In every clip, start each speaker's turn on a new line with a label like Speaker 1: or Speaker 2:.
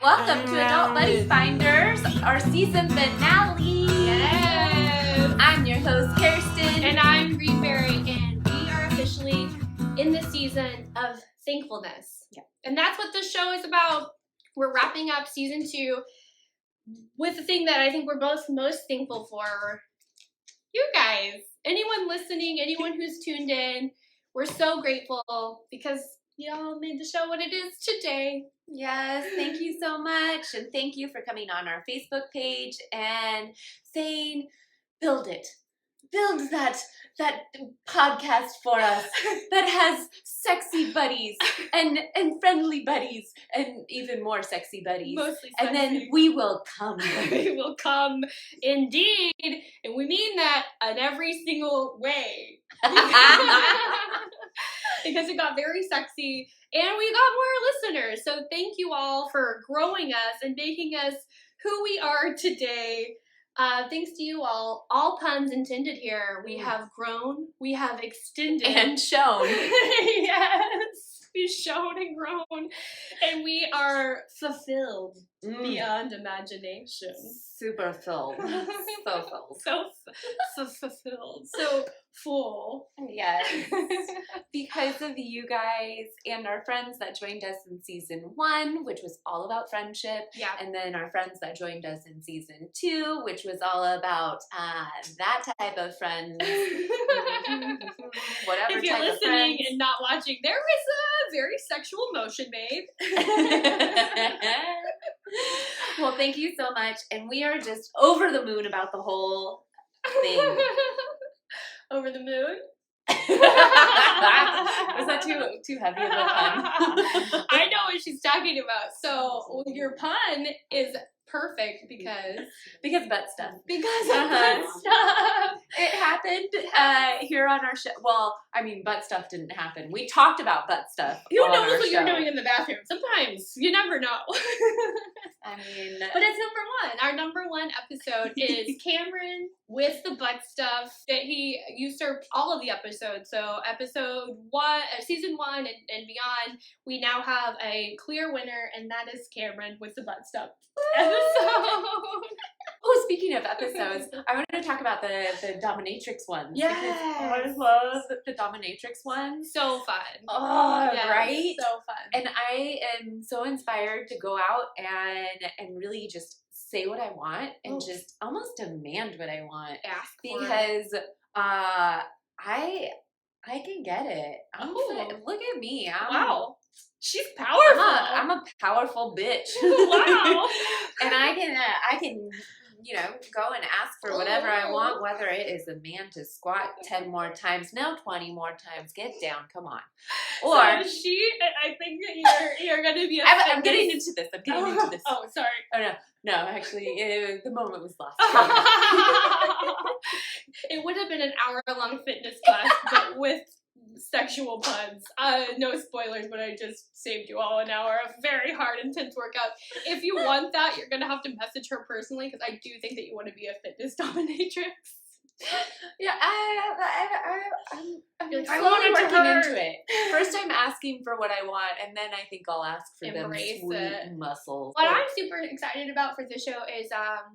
Speaker 1: Welcome to Adult Buddy Finders, our season finale.
Speaker 2: Yes.
Speaker 1: I'm your host, Kirsten.
Speaker 2: And I'm Greenberry, and we are officially in the season of thankfulness.
Speaker 1: Yeah.
Speaker 2: And that's what this show is about. We're wrapping up season 2 with the thing that I think we're both most thankful for. You guys. Anyone listening, anyone who's tuned in, we're so grateful because y'all made the show what it is today.
Speaker 1: Yes, thank you so much. And thank you for coming on our Facebook page and saying, build it. Build that podcast for us that has sexy buddies and friendly buddies and even more sexy buddies.
Speaker 2: Mostly sexy.
Speaker 1: And then we will come.
Speaker 2: We will come indeed. And we mean that in every single way. Because it got very sexy and we got more listeners. So thank you all for growing us and making us who we are today. Thanks to you all puns intended here. We have grown, we have extended.
Speaker 1: And shown.
Speaker 2: Yes, we've shown and grown. And we are fulfilled beyond imagination.
Speaker 1: Super filled. So filled.
Speaker 2: So fulfilled. So full.
Speaker 1: Yes. Because of you guys and our friends that joined us in season 1, which was all about friendship.
Speaker 2: Yeah.
Speaker 1: And then our friends that joined us in season 2, which was all about that type of friends. Whatever
Speaker 2: if you're
Speaker 1: type of
Speaker 2: listening
Speaker 1: friends.
Speaker 2: and not watching, there was a very sexual motion made.
Speaker 1: Well, thank you so much. And we are just over the moon about the whole thing.
Speaker 2: Over the moon?
Speaker 1: Was that too heavy of a pun?
Speaker 2: I know what she's talking about. So your pun is perfect because
Speaker 1: butt stuff.
Speaker 2: Because of butt stuff.
Speaker 1: It happened here on our show. Well, I mean, butt stuff didn't happen. We talked about butt stuff.
Speaker 2: Who
Speaker 1: on
Speaker 2: knows
Speaker 1: our
Speaker 2: what
Speaker 1: show.
Speaker 2: you're doing in the bathroom? Sometimes you never know.
Speaker 1: I mean,
Speaker 2: but it's number 1. Our number 1 episode is Cameron with the butt stuff that he usurped all of the episodes. So episode 1, season 1 and beyond, we now have a clear winner, and that is Cameron with the butt stuff episode.
Speaker 1: Oh, speaking of episodes, I wanted to talk about the dominatrix ones.
Speaker 2: Yes.
Speaker 1: I love the dominatrix ones.
Speaker 2: So fun.
Speaker 1: Oh,
Speaker 2: yes,
Speaker 1: right?
Speaker 2: So fun.
Speaker 1: And I am so inspired to go out and really just say what I want and just almost demand what I want.
Speaker 2: Ask
Speaker 1: because I can get it. Look at me.
Speaker 2: Wow. She's powerful.
Speaker 1: I'm a powerful bitch.
Speaker 2: Wow.
Speaker 1: And I can go and ask for whatever I want, whether it is a man to squat 10 more times, no, 20 more times, get down, come on. Or
Speaker 2: I think that you're going to be
Speaker 1: I'm getting into this.
Speaker 2: Oh, sorry.
Speaker 1: Oh, no, actually, the moment was lost.
Speaker 2: It would have been an hour-long fitness class, but with sexual puns. No spoilers, but I just saved you all an hour of very hard, intense workout. If you want that, you're going to have to message her personally, because I do think that you want to be a fitness dominatrix.
Speaker 1: Yeah, I'm
Speaker 2: slowly
Speaker 1: working
Speaker 2: her.
Speaker 1: into it. First I'm asking for what I want, and then I think I'll ask for
Speaker 2: Embrace
Speaker 1: them sweet
Speaker 2: it.
Speaker 1: muscles.
Speaker 2: What I'm super excited about for this show is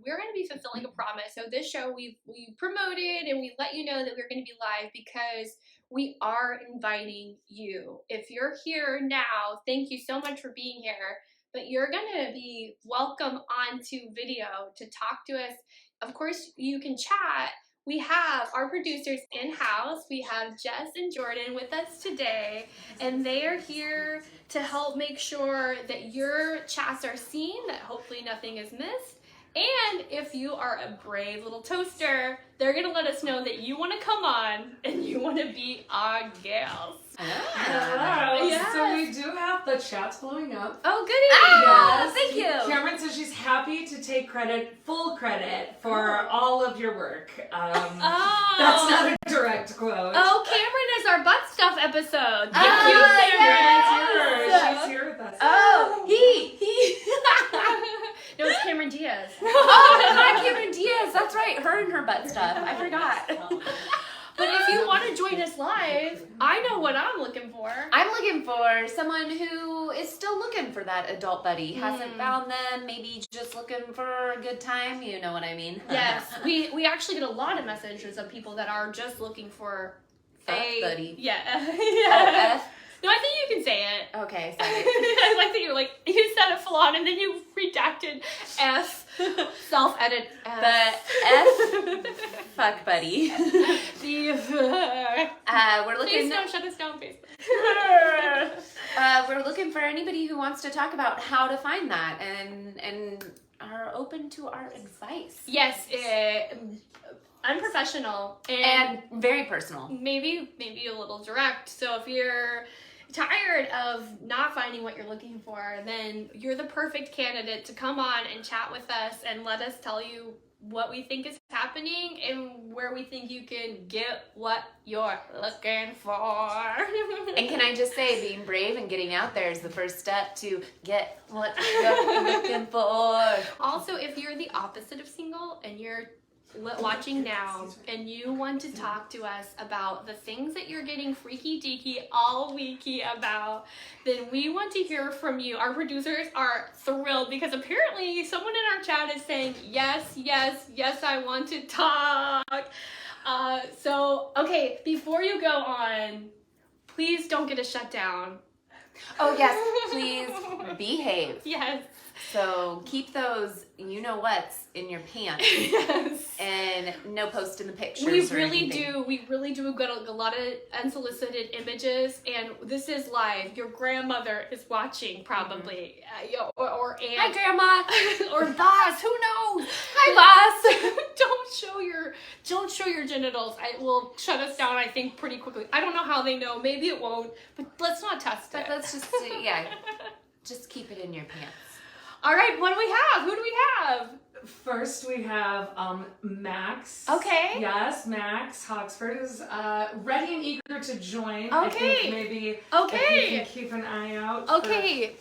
Speaker 2: we're going to be fulfilling a promise. So this show we promoted and we let you know that we're going to be live because we are inviting you. If you're here now, thank you so much for being here. But you're going to be welcome onto video to talk to us. Of course, you can chat. We have our producers in-house. We have Jess and Jordan with us today, and they are here to help make sure that your chats are seen, that hopefully nothing is missed. And if you are a brave little toaster, they're going to let us know that you want to come on and you want to be our gals.
Speaker 3: Hello.
Speaker 2: Yes.
Speaker 3: So we do have the chats blowing up.
Speaker 2: Oh, goody.
Speaker 1: Yes. Thank you.
Speaker 3: Cameron says she's happy to take full credit for all of your work. That's not a direct quote.
Speaker 2: Oh, Cameron is our butt stuff episode.
Speaker 1: Oh,
Speaker 2: Thank you,
Speaker 3: Cameron's
Speaker 2: Cameron.
Speaker 3: here. She's here with us.
Speaker 1: Oh, he.
Speaker 2: No, it's Cameron Diaz.
Speaker 1: Oh, not Cameron Diaz. That's right. Her and her butt stuff. I forgot.
Speaker 2: But if you want to join us live, I know what I'm looking for.
Speaker 1: I'm looking for someone who is still looking for that adult buddy. Hasn't found them, maybe just looking for a good time. You know what I mean?
Speaker 2: Yes, we actually get a lot of messages of people that are just looking for a
Speaker 1: buddy.
Speaker 2: Yeah.
Speaker 1: Oh, F?
Speaker 2: No, I think you can say it.
Speaker 1: Okay, sorry.
Speaker 2: I like that you said it full on and then you redacted F. Self-edit F.
Speaker 1: The F fuck buddy. We're looking.
Speaker 2: Please don't shut us down, Facebook.
Speaker 1: We're looking for anybody who wants to talk about how to find that and are open to our advice.
Speaker 2: Yes, unprofessional
Speaker 1: And very personal.
Speaker 2: Maybe a little direct. So if you're tired of not finding what you're looking for, then you're the perfect candidate to come on and chat with us and let us tell you what we think is happening and where we think you can get what you're looking for.
Speaker 1: And can I just say, being brave and getting out there is the first step to get what you're looking for.
Speaker 2: Also, if you're the opposite of single and you're watching now and you want to talk to us about the things that you're getting freaky deaky all weeky about, then we want to hear from you. Our producers are thrilled because apparently someone in our chat is saying yes, I want to talk. So okay, before you go on, please don't get us shut down.
Speaker 1: Oh yes, please behave.
Speaker 2: Yes.
Speaker 1: So keep those you-know-whats in your pants.
Speaker 2: Yes.
Speaker 1: And no posting the pictures.
Speaker 2: We
Speaker 1: or
Speaker 2: really
Speaker 1: anything.
Speaker 2: do. We really do get a lot of unsolicited images, and this is live. Your grandmother is watching, probably, or aunt.
Speaker 1: Hi, Grandma.
Speaker 2: Or boss. Who knows?
Speaker 1: Hi, boss.
Speaker 2: Don't show your genitals. It will shut us down, I think, pretty quickly. I don't know how they know. Maybe it won't. But let's not test it.
Speaker 1: But let's just just keep it in your pants.
Speaker 2: All right. What do we have? Who do we have?
Speaker 3: First, we have Max.
Speaker 2: Okay.
Speaker 3: Yes, Max Hoxford is ready and eager to join.
Speaker 2: Okay.
Speaker 3: I think maybe if you can keep an eye out.
Speaker 2: Okay.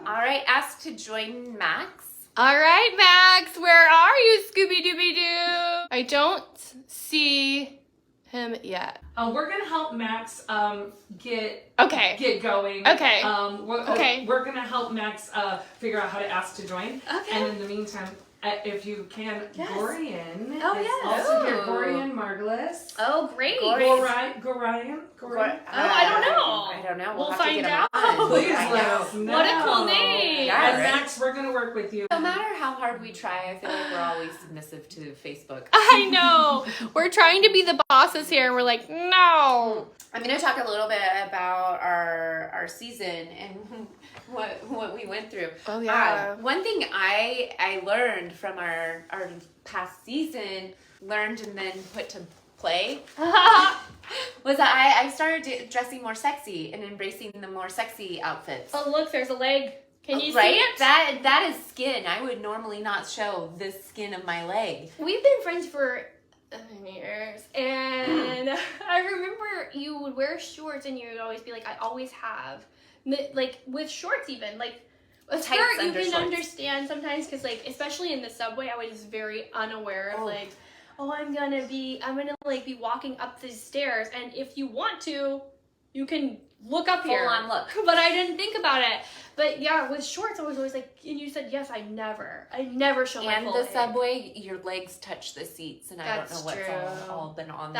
Speaker 1: All right, ask to join Max.
Speaker 2: All right, Max. Where are you, Scooby-Dooby-Doo? I don't see him yet.
Speaker 3: We're gonna help Max get going.
Speaker 2: Okay.
Speaker 3: We're gonna help Max figure out how to ask to join.
Speaker 2: Okay.
Speaker 3: And in the meantime, if you can,
Speaker 2: Yes.
Speaker 3: Gorion.
Speaker 2: Oh,
Speaker 3: is
Speaker 2: yes.
Speaker 3: also here.
Speaker 1: Ooh.
Speaker 3: Gorion Margulis.
Speaker 2: Oh, great.
Speaker 3: Gorion.
Speaker 2: I don't know.
Speaker 1: We'll have
Speaker 2: find
Speaker 1: to get him
Speaker 2: out.
Speaker 1: on.
Speaker 3: Please
Speaker 1: Find
Speaker 3: let
Speaker 1: out.
Speaker 3: us know.
Speaker 2: What a cool name.
Speaker 1: Yeah,
Speaker 3: And
Speaker 1: right?
Speaker 3: Max, we're gonna work with you.
Speaker 1: No matter how hard we try, I feel like we're always submissive to Facebook.
Speaker 2: I know. We're trying to be the bosses here, and we're like, no.
Speaker 1: I'm going to talk a little bit about our season and what we went through.
Speaker 2: Oh, yeah.
Speaker 1: One thing I learned from our past season, learned and then put to play, was that I started dressing more sexy and embracing the more sexy outfits.
Speaker 2: Oh, look, there's a leg. Can you
Speaker 1: right?
Speaker 2: see it?
Speaker 1: That is skin. I would normally not show this skin of my leg.
Speaker 2: We've been friends for years, and I remember you would wear shorts, and you would always be like, I always have. Like, with shorts even, like, a
Speaker 1: Tights
Speaker 2: skirt you
Speaker 1: under
Speaker 2: can
Speaker 1: shorts.
Speaker 2: understand sometimes, because, like, especially in the subway, I was very unaware of, like, oh, I'm gonna be walking up these stairs, and if you want to, you can look up here.
Speaker 1: Full on look.
Speaker 2: But I didn't think about it. But yeah, with shorts, I was always like, and you said, yes, I never show my
Speaker 1: And
Speaker 2: full
Speaker 1: the
Speaker 2: leg.
Speaker 1: subway, your legs touch the seats, and I don't know what's
Speaker 2: true.
Speaker 1: all been on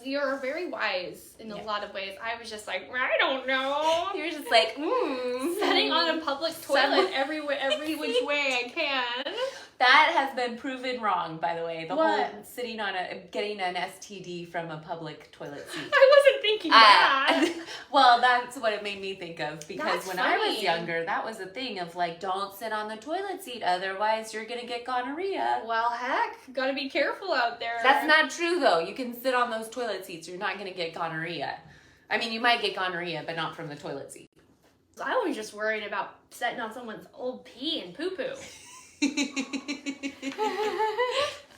Speaker 2: You're very wise in a
Speaker 1: Yeah.
Speaker 2: lot of ways. I was just like, I don't know.
Speaker 1: there. You're just like,
Speaker 2: Sitting on a public toilet every which way I can.
Speaker 1: That has been proven wrong, by the way. The
Speaker 2: What?
Speaker 1: whole getting an STD from a public toilet seat.
Speaker 2: I wasn't thinking that.
Speaker 1: Well, that's what it made me think of, because
Speaker 2: That's
Speaker 1: when I was
Speaker 2: funny.
Speaker 1: younger, that was a thing of like, don't sit on the toilet seat, otherwise you're gonna get gonorrhea.
Speaker 2: Well, heck, gotta be careful out there.
Speaker 1: That's not true though. You can sit on those toilet seats, you're not gonna get gonorrhea. I mean, you might get gonorrhea, but not from the toilet seat.
Speaker 2: I was just worried about sitting on someone's old pee and poo-poo.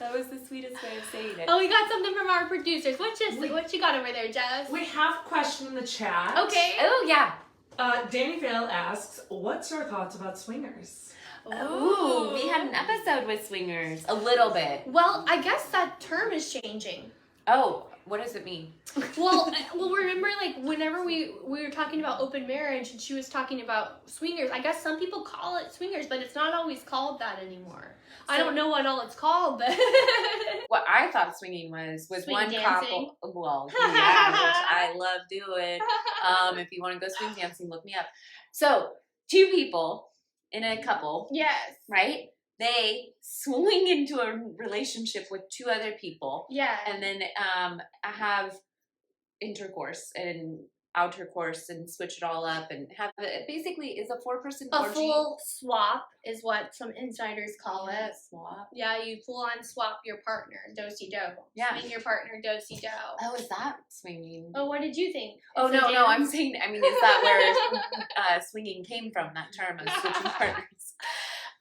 Speaker 1: That was the sweetest way of saying it.
Speaker 2: Oh, we got something from our producers. What you got over there, Jess?
Speaker 3: We have a question in the chat.
Speaker 2: Okay.
Speaker 1: Oh, yeah.
Speaker 3: Danny Vale asks, what's your thoughts about swingers?
Speaker 1: Ooh, we had an episode with swingers. A little bit.
Speaker 2: Well, I guess that term is changing.
Speaker 1: Oh, What does it mean?
Speaker 2: Well, remember, like, whenever we were talking about open marriage, and she was talking about swingers. I guess some people call it swingers, but it's not always called that anymore. I don't know what all it's called, but
Speaker 1: what I thought swinging was
Speaker 2: Swing
Speaker 1: one
Speaker 2: dancing.
Speaker 1: couple. Well, yeah, which I love doing. If you want to go swing dancing, look me up. So 2 people in a couple,
Speaker 2: yes,
Speaker 1: right? They swing into a relationship with 2 other people.
Speaker 2: yeah,
Speaker 1: And then have intercourse and outer course and switch it all up and have it basically is a 4-person
Speaker 2: a
Speaker 1: orgy.
Speaker 2: full swap is what some insiders call it.
Speaker 1: Swap.
Speaker 2: Yeah, you full on swap your partner, do-si-do.
Speaker 1: Yeah.
Speaker 2: Swing your partner, do-si-do.
Speaker 1: Oh, is that swinging?
Speaker 2: Oh, what did you think?
Speaker 1: Oh,
Speaker 2: It's a
Speaker 1: no,
Speaker 2: dance?
Speaker 1: I'm saying, I mean, is that where swinging came from, that term of switching partners?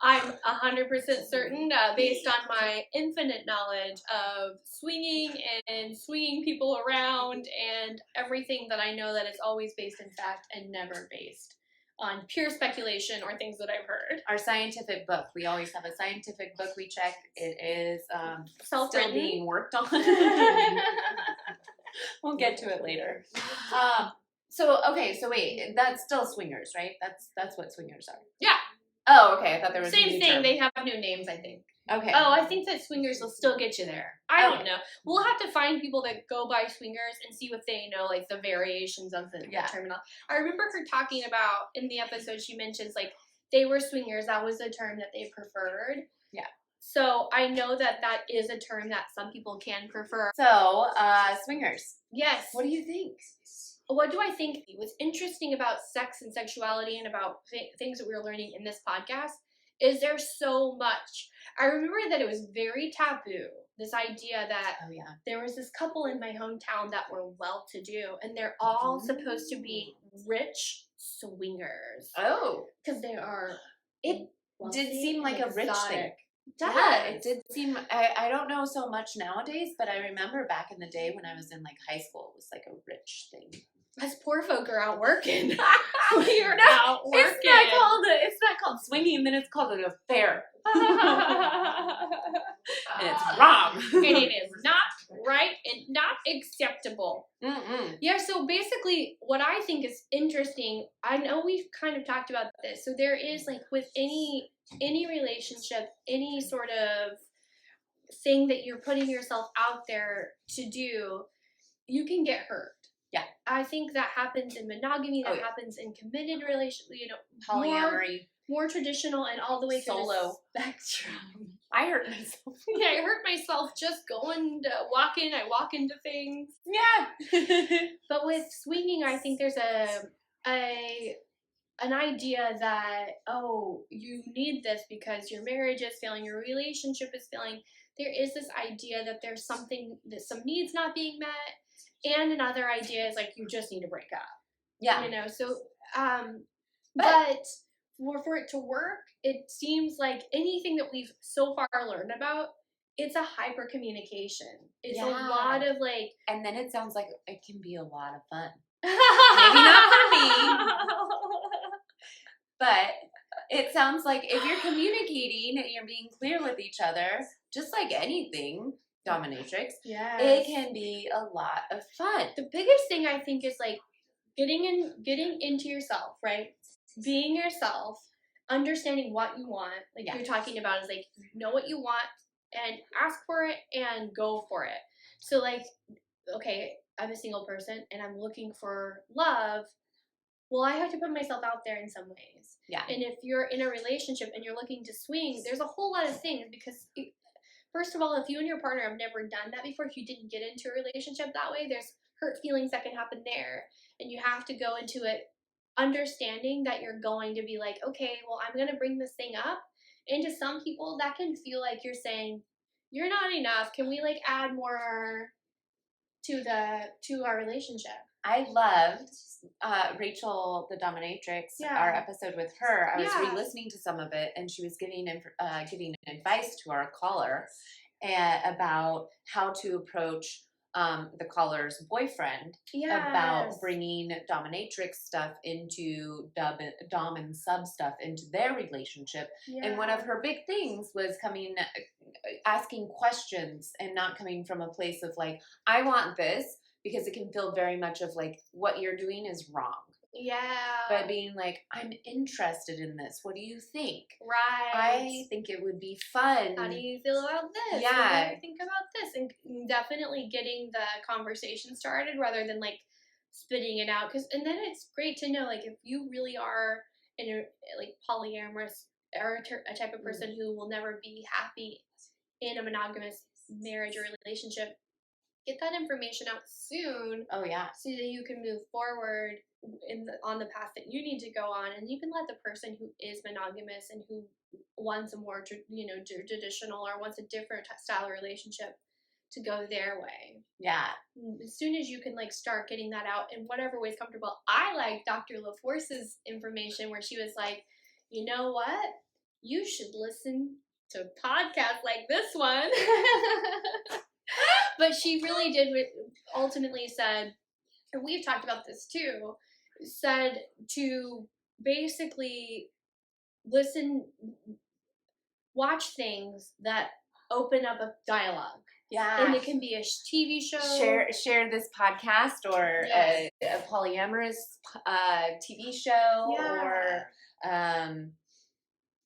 Speaker 2: I'm 100% certain, based on my infinite knowledge of swinging and swinging people around and everything that I know, that it's always based in fact and never based on pure speculation or things that I've heard.
Speaker 1: Our scientific book. We always have a scientific book we check. It is still
Speaker 2: Self-written.
Speaker 1: being worked on. We'll get to it later. So wait, that's still swingers, right? That's what swingers are.
Speaker 2: Yeah.
Speaker 1: Oh, okay. I thought there was a
Speaker 2: Same
Speaker 1: new
Speaker 2: thing.
Speaker 1: term.
Speaker 2: They have new names, I think.
Speaker 1: Okay.
Speaker 2: Oh, I think that swingers will still get you there. I don't
Speaker 1: Okay.
Speaker 2: know. We'll have to find people that go by swingers and see what they know, like the variations of the terminal. I remember her talking about, in the episode, she mentions, like, they were swingers. That was a term that they preferred.
Speaker 1: Yeah.
Speaker 2: So I know that is a term that some people can prefer.
Speaker 1: So, swingers.
Speaker 2: Yes.
Speaker 1: What do you think?
Speaker 2: What do I think? What's interesting about sex and sexuality and about things that we were learning in this podcast is there's so much. I remember that it was very taboo, this idea that there was this couple in my hometown that were well-to-do, and they're all supposed to be rich swingers.
Speaker 1: Oh.
Speaker 2: Because they are...
Speaker 1: It did seem like a rich thing.
Speaker 2: It does.
Speaker 1: Yeah, it did seem, I don't know so much nowadays, but I remember back in the day when I was in like high school, it was like a rich thing.
Speaker 2: Us poor folk are out working. We are
Speaker 1: No,
Speaker 2: out working.
Speaker 1: It's not called swinging, then it's called an affair. And it's wrong.
Speaker 2: And it is not right and not acceptable.
Speaker 1: Mm-mm.
Speaker 2: Yeah, so basically what I think is interesting, I know we've kind of talked about this. So there is, like, with any relationship, any sort of thing that you're putting yourself out there to do, you can get hurt.
Speaker 1: Yeah.
Speaker 2: I think that happens in monogamy, that happens in committed relationships,
Speaker 1: Polyamory.
Speaker 2: More traditional and all the way through
Speaker 1: Solo.
Speaker 2: the spectrum.
Speaker 1: I hurt myself.
Speaker 2: Yeah, I hurt myself just going to I walk into things.
Speaker 1: Yeah.
Speaker 2: But with swinging, I think there's an idea that, oh, you need this because your marriage is failing, your relationship is failing. There is this idea that there's something, that some needs not being met. And another idea is, like, you just need to break up.
Speaker 1: Yeah.
Speaker 2: You know, so, but for it to work, it seems like anything that we've so far learned about, it's a hyper communication. It's a lot of, like...
Speaker 1: And then it sounds like it can be a lot of fun. Maybe not for me. But it sounds like if you're communicating and you're being clear with each other, just like anything... dominatrix, it can be a lot of fun.
Speaker 2: The biggest thing I think is, like, getting into yourself, right? Being yourself, understanding what you want, like you're talking about, is like, know what you want and ask for it and go for it. So, like, okay, I'm a single person and I'm looking for love. Well, I have to put myself out there in some ways.
Speaker 1: Yeah.
Speaker 2: And if you're in a relationship and you're looking to swing, there's a whole lot of things, because first of all, if you and your partner have never done that before, if you didn't get into a relationship that way, there's hurt feelings that can happen there. And you have to go into it understanding that you're going to be like, okay, well, I'm going to bring this thing up. And to some people, that can feel like you're saying, you're not enough. Can we, like, add more to our relationship?
Speaker 1: I loved Rachel, the dominatrix, our episode with her. I was re-listening to some of it, and she was giving advice to our caller about how to approach the caller's boyfriend about bringing dominatrix stuff into dom and sub stuff into their relationship. And one of her big things was asking questions and not coming from a place of like, I want this, because it can feel very much of like what you're doing is wrong.
Speaker 2: Yeah.
Speaker 1: But being like, I'm interested in this. What do you think?
Speaker 2: Right.
Speaker 1: I think it would be fun.
Speaker 2: How do you feel about this?
Speaker 1: Yeah.
Speaker 2: What do you think about this? And definitely getting the conversation started rather than like spitting it out. And then it's great to know, like, if you really are in a like polyamorous or a type of person who will never be happy in a monogamous marriage or relationship, get that information out soon.
Speaker 1: Oh yeah.
Speaker 2: So that you can move forward on the path that you need to go on, and you can let the person who is monogamous and who wants a more traditional or wants a different style of relationship to go their way.
Speaker 1: Yeah.
Speaker 2: As soon as you can like start getting that out in whatever way is comfortable. I like Dr. LaForce's information where she was like, you know what? You should listen to podcasts like this one. But she really did ultimately said, and we've talked about this too, said to basically watch things that open up a dialogue.
Speaker 1: Yeah.
Speaker 2: And it can be a TV show.
Speaker 1: Share this podcast or a polyamorous TV show or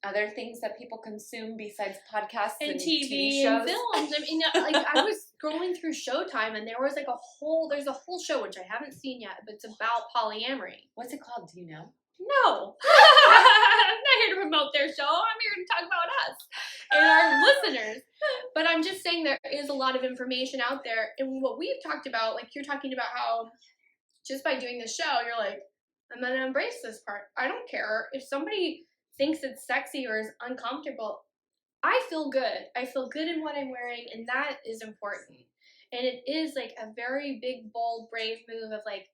Speaker 1: other things that people consume besides podcasts and TV shows.
Speaker 2: And films. I mean, like I was scrolling through Showtime and there was like there's a whole show which I haven't seen yet, but it's about polyamory.
Speaker 1: What's it called? Do you know?
Speaker 2: No. I'm not here to promote their show. I'm here to talk about us and our listeners. But I'm just saying there is a lot of information out there. And what we've talked about, like you're talking about how just by doing the show, you're like, I'm going to embrace this part. I don't care. If somebody thinks it's sexy or is uncomfortable, I feel good. I feel good in what I'm wearing, and that is important. And it is like a very big, bold, brave move of like,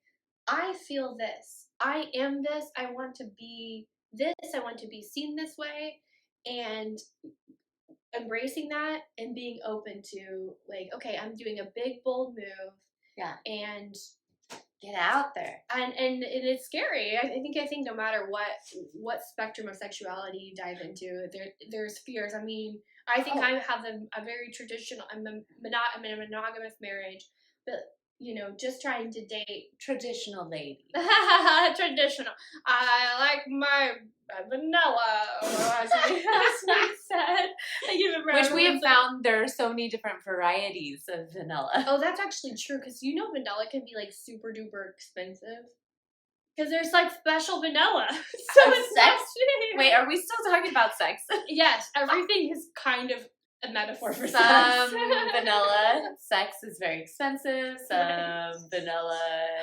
Speaker 2: I feel this. I am this. I want to be this. I want to be seen this way. And embracing that and being open to like, okay, I'm doing a big, bold move.
Speaker 1: Yeah.
Speaker 2: And
Speaker 1: get out there.
Speaker 2: And it's scary. I think no matter what spectrum of sexuality you dive into, there's fears. I mean, I think I have a very traditional. I'm in a monogamous marriage, but just trying to date
Speaker 1: traditional lady.
Speaker 2: Traditional. I like my vanilla, as we said.
Speaker 1: Which we have found there are so many different varieties of vanilla.
Speaker 2: Oh, that's actually true, because vanilla can be like super duper expensive. Because there's like special vanilla. So it's
Speaker 1: sex? Wait, are we still talking about sex?
Speaker 2: Yes, everything is kind of a metaphor for sex.
Speaker 1: Some vanilla sex is very expensive. Some vanilla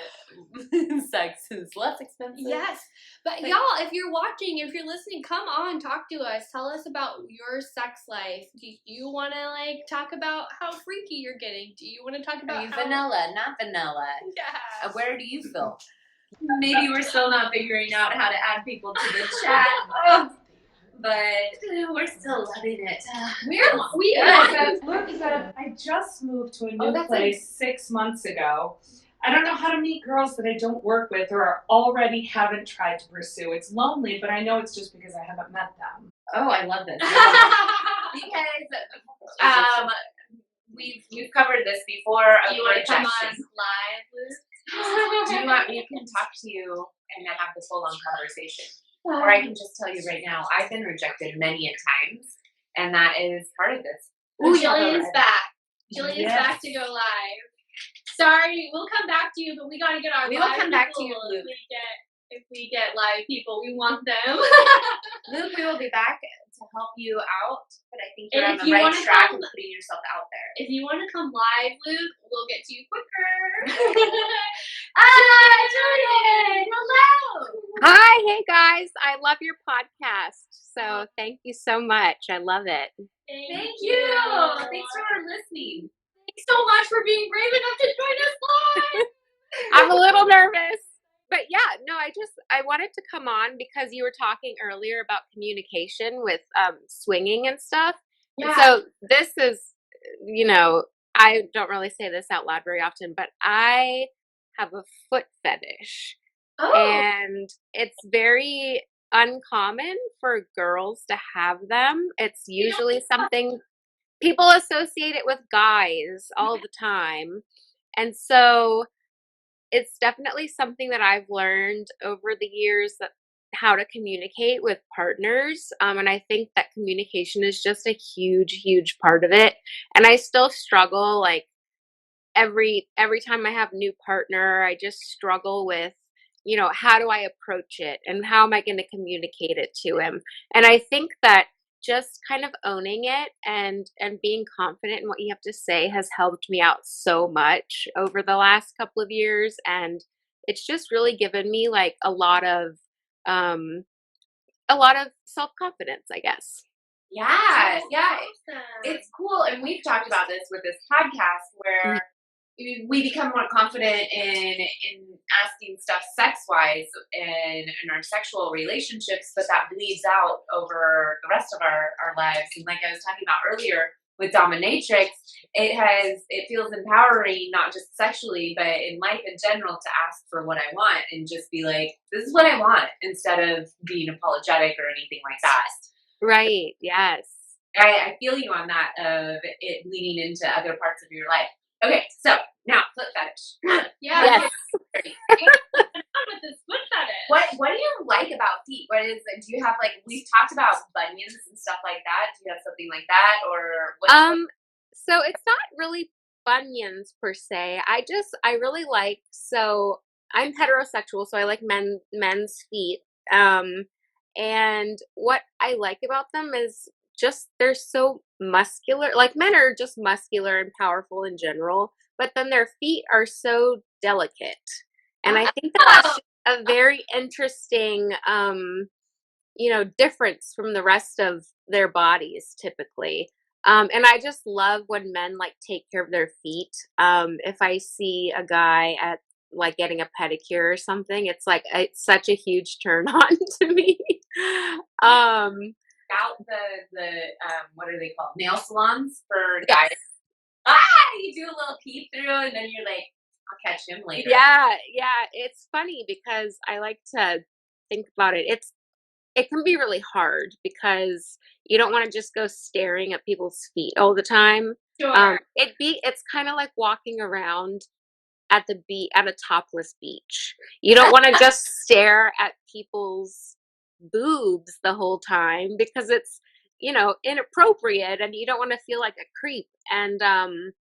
Speaker 1: sex is less expensive.
Speaker 2: Yes. But y'all, if you're watching, if you're listening, come on, talk to us. Tell us about your sex life. Do you want to like talk about how freaky you're getting? Do you want to talk about
Speaker 1: Are you vanilla, not vanilla?
Speaker 2: Yeah.
Speaker 1: Where do you feel? Maybe we're still not figuring out how to add people to the chat. But we're still loving it.
Speaker 3: I just moved to a new place 6 months ago. I don't know how to meet girls that I don't work with or already haven't tried to pursue. It's lonely, but I know it's just because I haven't met them.
Speaker 1: Oh, I love this. Because we've covered this before.
Speaker 2: Do you want to come on live, Luke?
Speaker 1: Do you want me to talk to you and have this full on conversation? Or I can just tell you right now, I've been rejected many a times, and that is part of this.
Speaker 2: Ooh, Jillian's back. Jillian's back to go live. Sorry, we'll come back to you, but we gotta get our
Speaker 1: live. We will come back to you, Luke.
Speaker 2: If we get live people, we want them.
Speaker 1: Luke, we will be back to help you out, but I think you're on the right track of putting yourself out there.
Speaker 2: If you want to come live, Luke, we'll get to you quicker.
Speaker 1: Jillian! Hello!
Speaker 4: Hi, hey guys. I love your podcast. So thank you so much. I love it.
Speaker 1: Thank you. Thanks for listening.
Speaker 2: Thanks so much for being brave enough to join us live.
Speaker 4: I'm a little nervous. But yeah, no, I wanted to come on because you were talking earlier about communication with swinging and stuff. Yeah. And so this is, I don't really say this out loud very often, but I have a foot fetish. Oh. And it's very uncommon for girls to have them. It's usually something people associate it with guys all the time. And so it's definitely something that I've learned over the years, that how to communicate with partners. And I think that communication is just a huge, huge part of it. And I still struggle, like every time I have a new partner, I just struggle with, how do I approach it and how am I going to communicate it to him? And I think that just kind of owning it and being confident in what you have to say has helped me out so much over the last couple of years, and it's just really given me like um a lot of self-confidence, I guess.
Speaker 1: Yeah,
Speaker 2: So
Speaker 1: yeah.
Speaker 2: awesome.
Speaker 1: It's cool. And we've talked about this with this podcast where we become more confident in asking stuff sex wise in our sexual relationships, but that bleeds out over the rest of our lives. And like I was talking about earlier with dominatrix, it feels empowering, not just sexually, but in life in general, to ask for what I want and just be like, this is what I want, instead of being apologetic or anything like that.
Speaker 4: Right. Yes.
Speaker 1: I feel you on that, of it leading into other parts of your life. Okay, so now foot fetish.
Speaker 2: Yeah.
Speaker 4: Yes.
Speaker 2: With this foot fetish.
Speaker 1: What do you like about feet? Do you have, like, we've talked about bunions and stuff like that. Do you have something like that, or
Speaker 4: So it's not really bunions per se. I really like, so I'm heterosexual, so I like men's feet. And what I like about them is just they're so muscular. Like, men are just muscular and powerful in general, but then their feet are so delicate. And I think that that's a very interesting difference from the rest of their bodies typically. And I just love when men like take care of their feet. If I see a guy at like getting a pedicure or something, it's like it's such a huge turn on to me.
Speaker 1: Out the what are they called? Nail salons for guys.
Speaker 4: Yes.
Speaker 1: You do a little peep through, and then you're like, I'll catch him later.
Speaker 4: Yeah, it's funny because I like to think about it. It can be really hard because you don't want to just go staring at people's feet all the time.
Speaker 2: Sure.
Speaker 4: It's kind of like walking around at a topless beach. You don't want to just stare at people's boobs the whole time because it's inappropriate, and you don't want to feel like a creep. And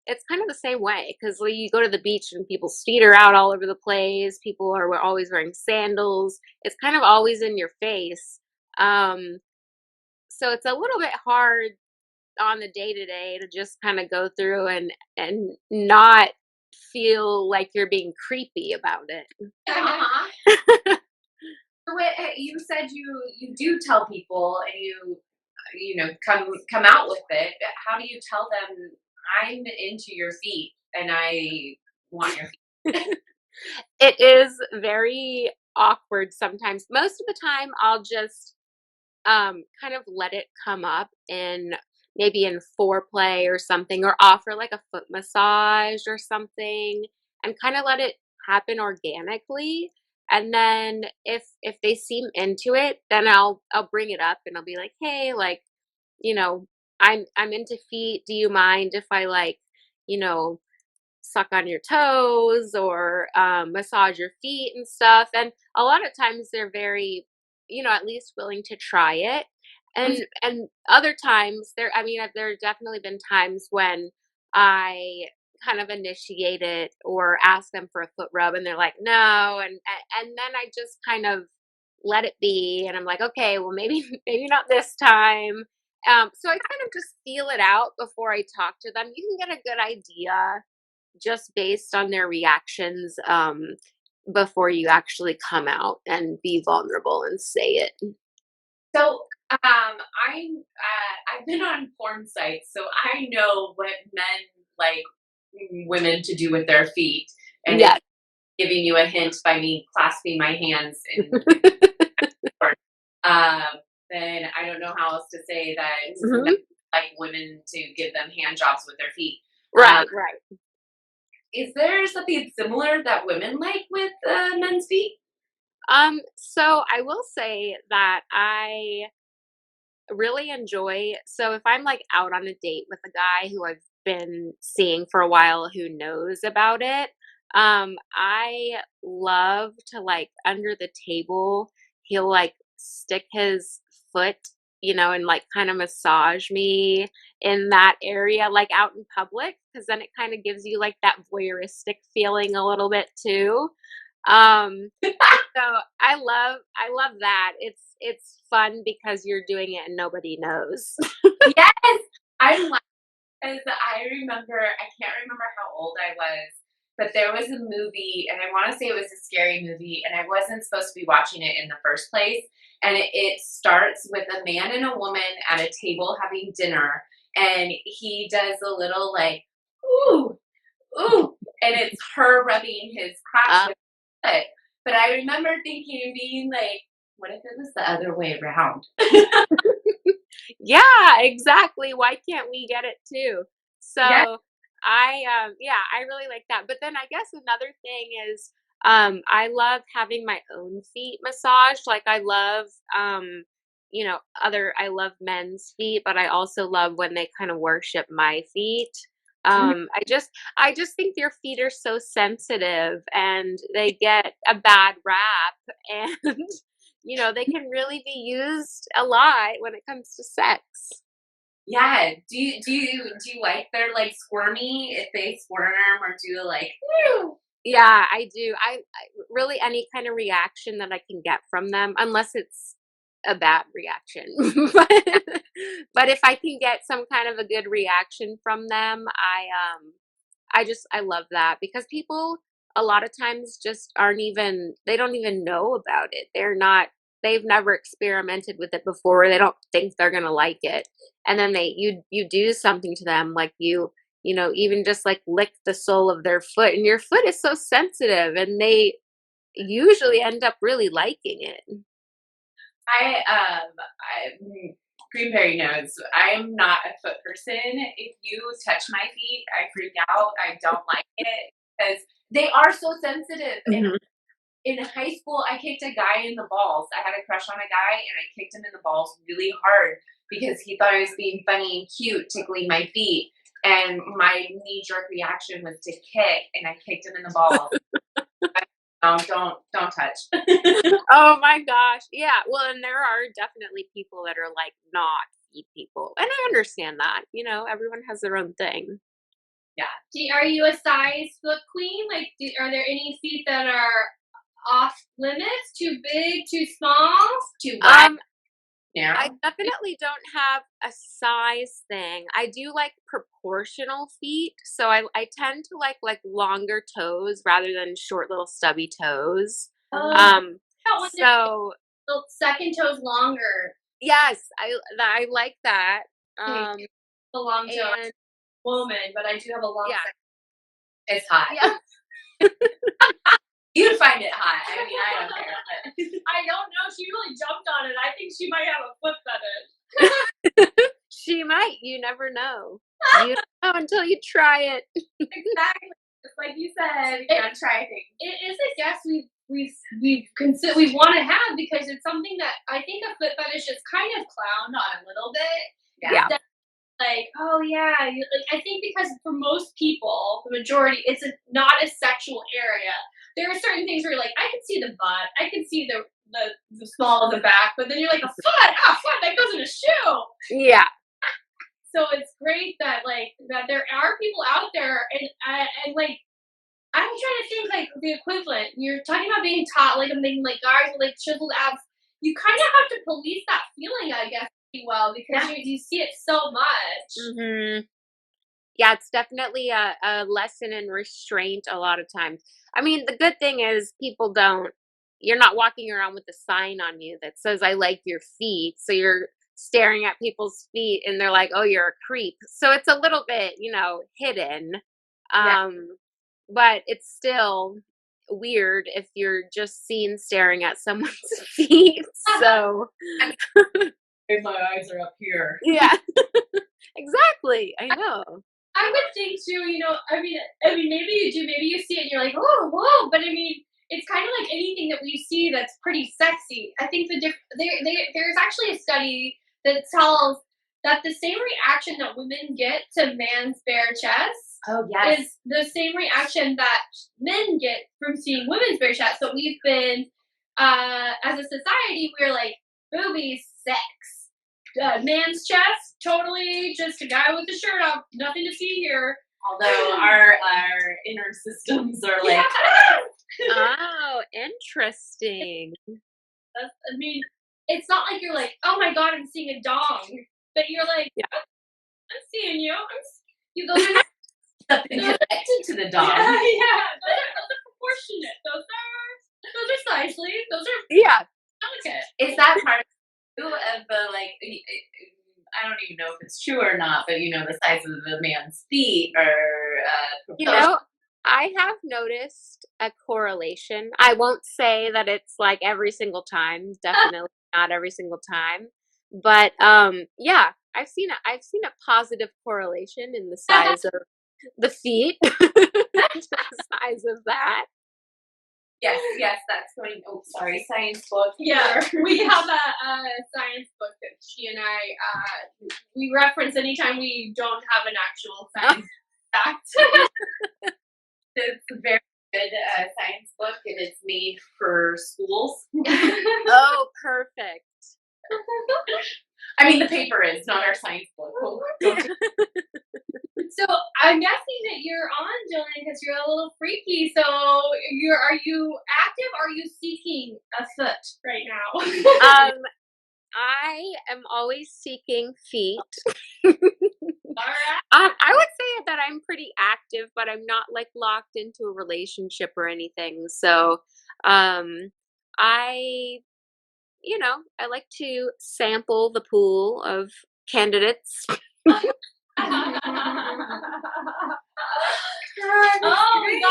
Speaker 4: it's kind of the same way, because when you go to the beach and people's feet are out all over the place, people are always wearing sandals, it's kind of always in your face. So it's a little bit hard on the day to day to just kind of go through and not feel like you're being creepy about it.
Speaker 1: Uh-huh. You said you do tell people, and you come out with it. How do you tell them, I'm into your feet and I want your feet?
Speaker 4: It is very awkward sometimes. Most of the time I'll just kind of let it come up maybe in foreplay or something, or offer like a foot massage or something, and kind of let it happen organically. And then if they seem into it, then I'll bring it up and I'll be like, hey, like, I'm into feet. Do you mind if I, like, suck on your toes or massage your feet and stuff? And a lot of times they're very, at least willing to try it. And other times there have definitely been times when I kind of initiate it or ask them for a foot rub and they're like, no. And then I just kind of let it be. And I'm like, okay, well, maybe not this time. So I kind of just feel it out before I talk to them. You can get a good idea just based on their reactions before you actually come out and be vulnerable and say it.
Speaker 1: So I've been on porn sites, so I know what men like women to do with their feet, and
Speaker 4: Yeah.
Speaker 1: it's giving you a hint by me clasping my hands in then I don't know how else to say that.
Speaker 4: Mhm.
Speaker 1: Men like women to give them hand jobs with their feet.
Speaker 4: Right.
Speaker 1: Is there something similar that women like with men's feet?
Speaker 4: So I will say that I really enjoy, so if I'm like out on a date with a guy who I've been seeing for a while who knows about it, I love to like under the table, he'll like stick his foot, and like kind of massage me in that area, like out in public, because then it kind of gives you like that voyeuristic feeling a little bit too. So I love that. It's fun because you're doing it and nobody knows.
Speaker 1: Yes, I'm like, because I remember, I can't remember how old I was, but there was a movie, and I want to say it was a scary movie, and I wasn't supposed to be watching it in the first place. And it starts with a man and a woman at a table having dinner, and he does a little like, ooh, ooh, and it's her rubbing his crotch with his foot. But I remember thinking and being like, what if it was the other way around?
Speaker 4: Yeah, exactly. Why can't we get it too? So
Speaker 1: Yeah.
Speaker 4: I really like that. But then I guess another thing is I love having my own feet massaged. Like I love I love men's feet, but I also love when they kind of worship my feet. I just think your feet are so sensitive and they get a bad rap and they can really be used a lot when it comes to sex.
Speaker 1: Yeah. Do you like they're like squirmy if they squirm, or do you like woo?
Speaker 4: Yeah, I do. I really any kind of reaction that I can get from them, unless it's a bad reaction. but if I can get some kind of a good reaction from them, I love that because people a lot of times just they don't even know about it. They've never experimented with it before. They don't think they're going to like it. And then you do something to them, like even just like lick the sole of their foot, and your foot is so sensitive and they usually end up really liking it.
Speaker 1: Greenberry knows I'm not a foot person. If you touch my feet, I freak out. I don't like it because they are so sensitive.
Speaker 4: Mhm.
Speaker 1: And in high school, I kicked a guy in the balls. I had a crush on a guy, and I kicked him in the balls really hard because he thought I was being funny and cute, tickling my feet. And my knee-jerk reaction was to kick, and I kicked him in the balls. Don't touch.
Speaker 4: Oh my gosh. Yeah. Well, and there are definitely people that are like not feet people. And I understand that. Everyone has their own thing.
Speaker 1: Yeah.
Speaker 2: Are you a size foot queen? Like, are there any feet that are off limits? Too big? Too small?
Speaker 1: Too wide? Narrow?
Speaker 4: I definitely don't have a size thing. I do like proportional feet. So I tend to like longer toes rather than short little stubby toes. So
Speaker 2: the second toe's longer.
Speaker 4: yes, I like that.
Speaker 2: The long toe.
Speaker 4: And
Speaker 2: Woman, but I do have a long
Speaker 1: second. It's hot.
Speaker 4: Yeah.
Speaker 1: You'd find it hot. I mean, I don't care. But.
Speaker 2: I don't know. She really jumped on it. I think she might have a foot fetish.
Speaker 4: She might. You never know. You don't know until you try it.
Speaker 2: Exactly. Just like you said,
Speaker 1: you gotta try things.
Speaker 2: It is a guess we want to have because it's something that I think a foot fetish is kind of clowned on a little bit.
Speaker 4: Yeah.
Speaker 2: Like, oh yeah, I think because for most people, the majority, it's not a sexual area. There are certain things where you're like, I can see the butt, I can see the small of the back, but then you're like, a foot, that goes in a shoe.
Speaker 4: Yeah.
Speaker 2: So it's great that that there are people out there, and like, I'm trying to think like the equivalent. You're talking about being taught like amazing like guys with like chiseled abs. You kind of have to police that feeling, I guess, pretty well because you see it so much.
Speaker 4: Mm-hmm. Yeah, it's definitely a lesson in restraint a lot of times. I mean, the good thing is you're not walking around with a sign on you that says, I like your feet. So you're staring at people's feet and they're like, oh, you're a creep. So it's a little bit, hidden. But it's still weird if you're just seen staring at someone's feet. So
Speaker 1: my eyes are up here.
Speaker 4: Yeah. Exactly. I know.
Speaker 2: I would think too, I mean, maybe you do, maybe you see it and you're like, oh, whoa, but I mean, it's kind of like anything that we see that's pretty sexy. I think there's actually a study that tells that the same reaction that women get to man's bare chest is the same reaction that men get from seeing women's bare chest. So we've been, as a society, we're like, boobies, sex. Man's chest, totally just a guy with a shirt off, nothing to see here.
Speaker 1: Although our inner systems are like,
Speaker 4: oh, interesting.
Speaker 2: I mean, it's not like you're like, oh my god, I'm seeing a dong, but you're like, I'm seeing you. You go
Speaker 1: something connected to the dog.
Speaker 2: Yeah, those are proportionate. Those are size leave. Those are delicate.
Speaker 1: Is that part of the like? I don't even know if it's true or not, but the size of the man's feet are.
Speaker 4: I have noticed a correlation. I won't say that it's like every single time. Definitely not every single time. But I've seen a positive correlation in the size of the feet, the size of that.
Speaker 1: Yes, that's going. Oh, sorry, science book.
Speaker 2: Yeah, we have a science book that she and I we reference anytime we don't have an actual science fact.
Speaker 1: It's a very good science book, and it's made for schools.
Speaker 4: Oh, perfect.
Speaker 1: I mean, the paper is not our science book.
Speaker 2: So I'm guessing that you're on, Jillian, because you're a little freaky. So are you active? Or are you seeking a foot right now?
Speaker 4: I am always seeking feet.
Speaker 2: All right.
Speaker 4: I would say that I'm pretty active, but I'm not like locked into a relationship or anything. So, I like to sample the pool of candidates.
Speaker 2: We got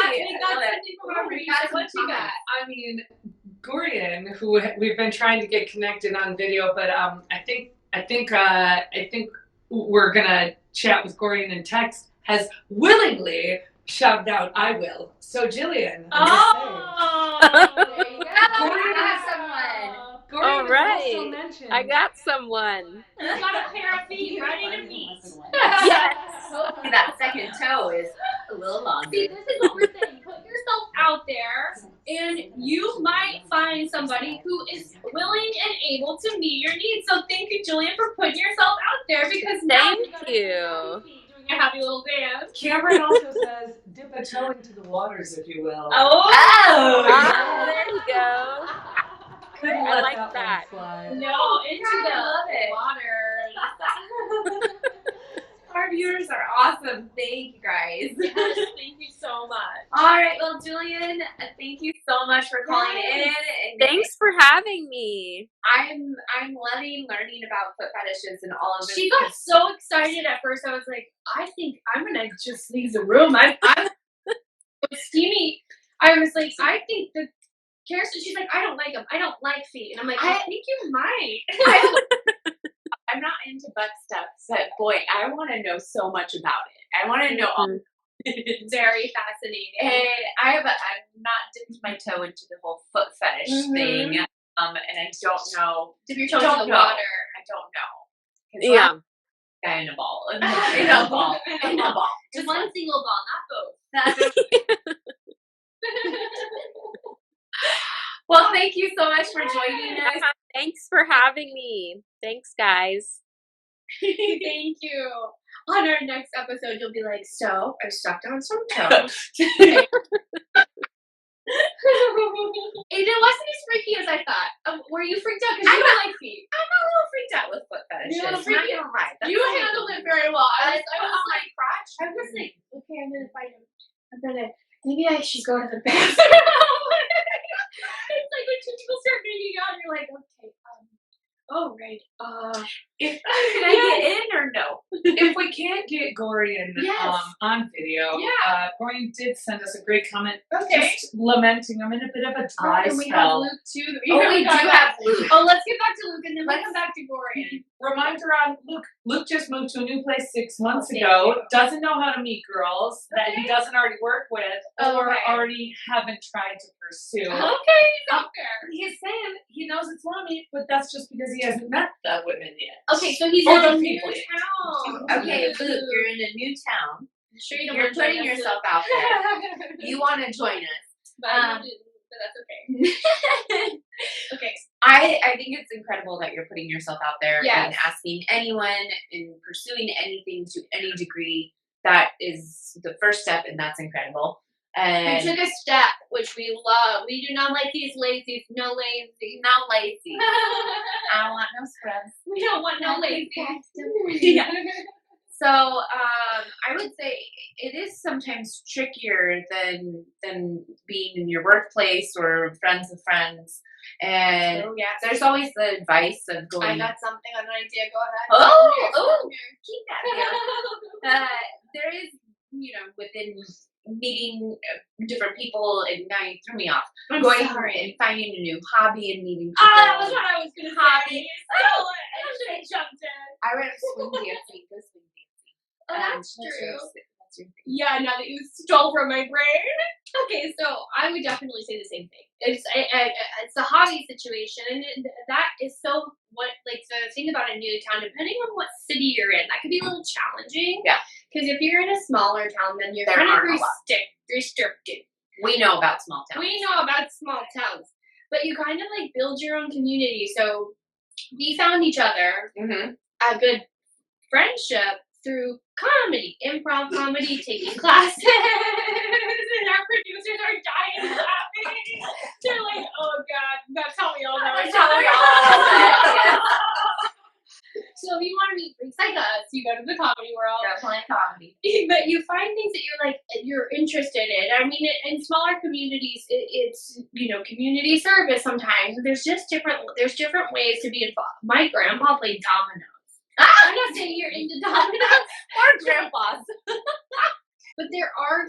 Speaker 2: something from our research. What you got?
Speaker 3: I mean, Gorion, who we've been trying to get connected on video, but I think we're gonna chat with Gorion in text, has willingly shouted out, "I will." So Jillian.
Speaker 2: There you go.
Speaker 1: Gorion has someone.
Speaker 4: All right, I got someone.
Speaker 2: You got a pair of feet ready to meet.
Speaker 4: Yes.
Speaker 1: Hopefully that second toe is a little longer.
Speaker 2: See, this is what we're saying. Put yourself out there, and you might find somebody who is willing and able to meet your needs. So thank you, Jillian, for putting yourself out there, because now
Speaker 4: Thank you.
Speaker 2: doing a happy little dance.
Speaker 3: Cameron also says, "Dip a toe into the waters, if you will."
Speaker 4: Ah, there you go.
Speaker 3: Couldn't
Speaker 4: I
Speaker 3: let
Speaker 4: like that.
Speaker 3: one slide.
Speaker 2: No, into
Speaker 1: I
Speaker 2: the
Speaker 1: love it.
Speaker 2: water.
Speaker 1: Our viewers are awesome. Thank you, guys.
Speaker 2: Yes, thank you so much.
Speaker 1: All right, well, Jillian, thank you so much for calling in. And
Speaker 4: Thanks for having me.
Speaker 1: I'm loving learning about foot fetishes and all of this.
Speaker 2: She got so excited at first. I was like, I think I'm gonna just leave the room. I'm steamy. I was like, I think that Kirsten. She's like, I don't like them. I don't like feet. And I'm like, I think you might.
Speaker 1: I'm not into butt stuff, but boy, I want to know so much about it. I want to know all.
Speaker 2: Very fascinating.
Speaker 1: And I'm not dipped my toe into the whole foot fetish thing. And I don't know.
Speaker 2: Dip your toe in the water.
Speaker 1: I don't know.
Speaker 4: Yeah.
Speaker 1: Guy in a ball. In a ball. In a ball.
Speaker 2: Just one single ball, not both.
Speaker 1: Well, thank you so much for joining us.
Speaker 4: Thanks for having me. Thanks, guys.
Speaker 2: Thank you. On our next episode, you'll be like, so I stepped on some toes. It wasn't as freaky as I thought. Were you freaked out? Because you don't like feet.
Speaker 1: I'm a little freaked out with foot fetishes.
Speaker 2: You're a little freaky?
Speaker 1: Not gonna lie.
Speaker 2: You handled it very well. I was
Speaker 1: on my crotch.
Speaker 2: I was like, okay, I'm gonna fight him. Maybe I should go to the bathroom. It's like when people start making out, you're like, okay, oh right.
Speaker 1: Can I get in or no? If we
Speaker 3: can't get Gorion on video, Gorion did send us a great comment.
Speaker 2: Okay.
Speaker 3: Just lamenting. I'm in a bit of a dry
Speaker 2: and we have
Speaker 3: spell.
Speaker 2: Luke too.
Speaker 1: We do have Luke.
Speaker 2: Oh, let's get back to Luke and then we'll come back to Gorion.
Speaker 3: Reminder on Luke. Luke just moved to a new place 6 months
Speaker 2: thank
Speaker 3: ago.
Speaker 2: you.
Speaker 3: Doesn't know how to meet girls that he doesn't already work with or already haven't tried to pursue.
Speaker 2: Okay, not fair.
Speaker 3: He's saying he knows it's lonely, but that's just because he hasn't met the women yet.
Speaker 2: Okay, so he's
Speaker 3: Or
Speaker 2: in
Speaker 3: the
Speaker 2: a new
Speaker 3: people.
Speaker 2: town.
Speaker 1: Okay, Luke, you're in a new town.
Speaker 2: I'm sure you don't
Speaker 1: You're
Speaker 2: want to join
Speaker 1: putting
Speaker 2: us,
Speaker 1: yourself
Speaker 2: Luke.
Speaker 1: out there. You want to join us.
Speaker 2: But that's okay. Okay.
Speaker 1: I think it's incredible that you're putting yourself out there and
Speaker 2: Yes.
Speaker 1: asking anyone and pursuing anything to any degree. That is the first step, and that's incredible.
Speaker 2: We
Speaker 1: And
Speaker 2: took a step, which we love. We do not like these lazies. No lazy.
Speaker 1: not lazy. I don't want no scrubs.
Speaker 2: We don't want no lazy.
Speaker 1: Yeah. So I would say it is sometimes trickier than being in your workplace or friends of friends. And
Speaker 2: Oh, yeah.
Speaker 1: there's always the advice of going.
Speaker 2: I got something, an idea. Go ahead.
Speaker 1: Oh, keep that there. There is, within meeting different people, and now you threw me off.
Speaker 2: I'm
Speaker 1: Going
Speaker 2: sorry.
Speaker 1: and finding a new hobby and meeting people.
Speaker 2: Oh, that was what I was going to
Speaker 1: Hobby.
Speaker 2: say. So, I should have jumped in.
Speaker 1: I went swing dancing. Go swing dancing.
Speaker 2: Oh, that's
Speaker 1: what's
Speaker 2: true.
Speaker 1: What's your thing?
Speaker 2: Yeah, now that you stole from my brain. Okay, so I would definitely say the same thing. It's a hobby situation, and that is so the thing about a new town, depending on what city you're in, that could be a little challenging.
Speaker 1: Yeah.
Speaker 2: Because if you're in a smaller town, then you're
Speaker 1: There
Speaker 2: kind of
Speaker 1: aren't a lot.
Speaker 2: restricted.
Speaker 1: We know about small towns.
Speaker 2: We know about small towns, but you kind of build your own community. So we found each other
Speaker 1: Mm-hmm.
Speaker 2: a good friendship through comedy, improv comedy, taking classes, and our producers are dying laughing. They're like, "Oh God, that's how we all know each other." So if you want to meet freaks like us, you go to the comedy world.
Speaker 1: Definitely comedy.
Speaker 2: But you find things that you're interested in. I mean, in smaller communities, it's community service. Sometimes there's different ways to be involved. My grandpa played dominoes. I'm not saying you're into dominoes
Speaker 1: Or grandpas.
Speaker 2: but there are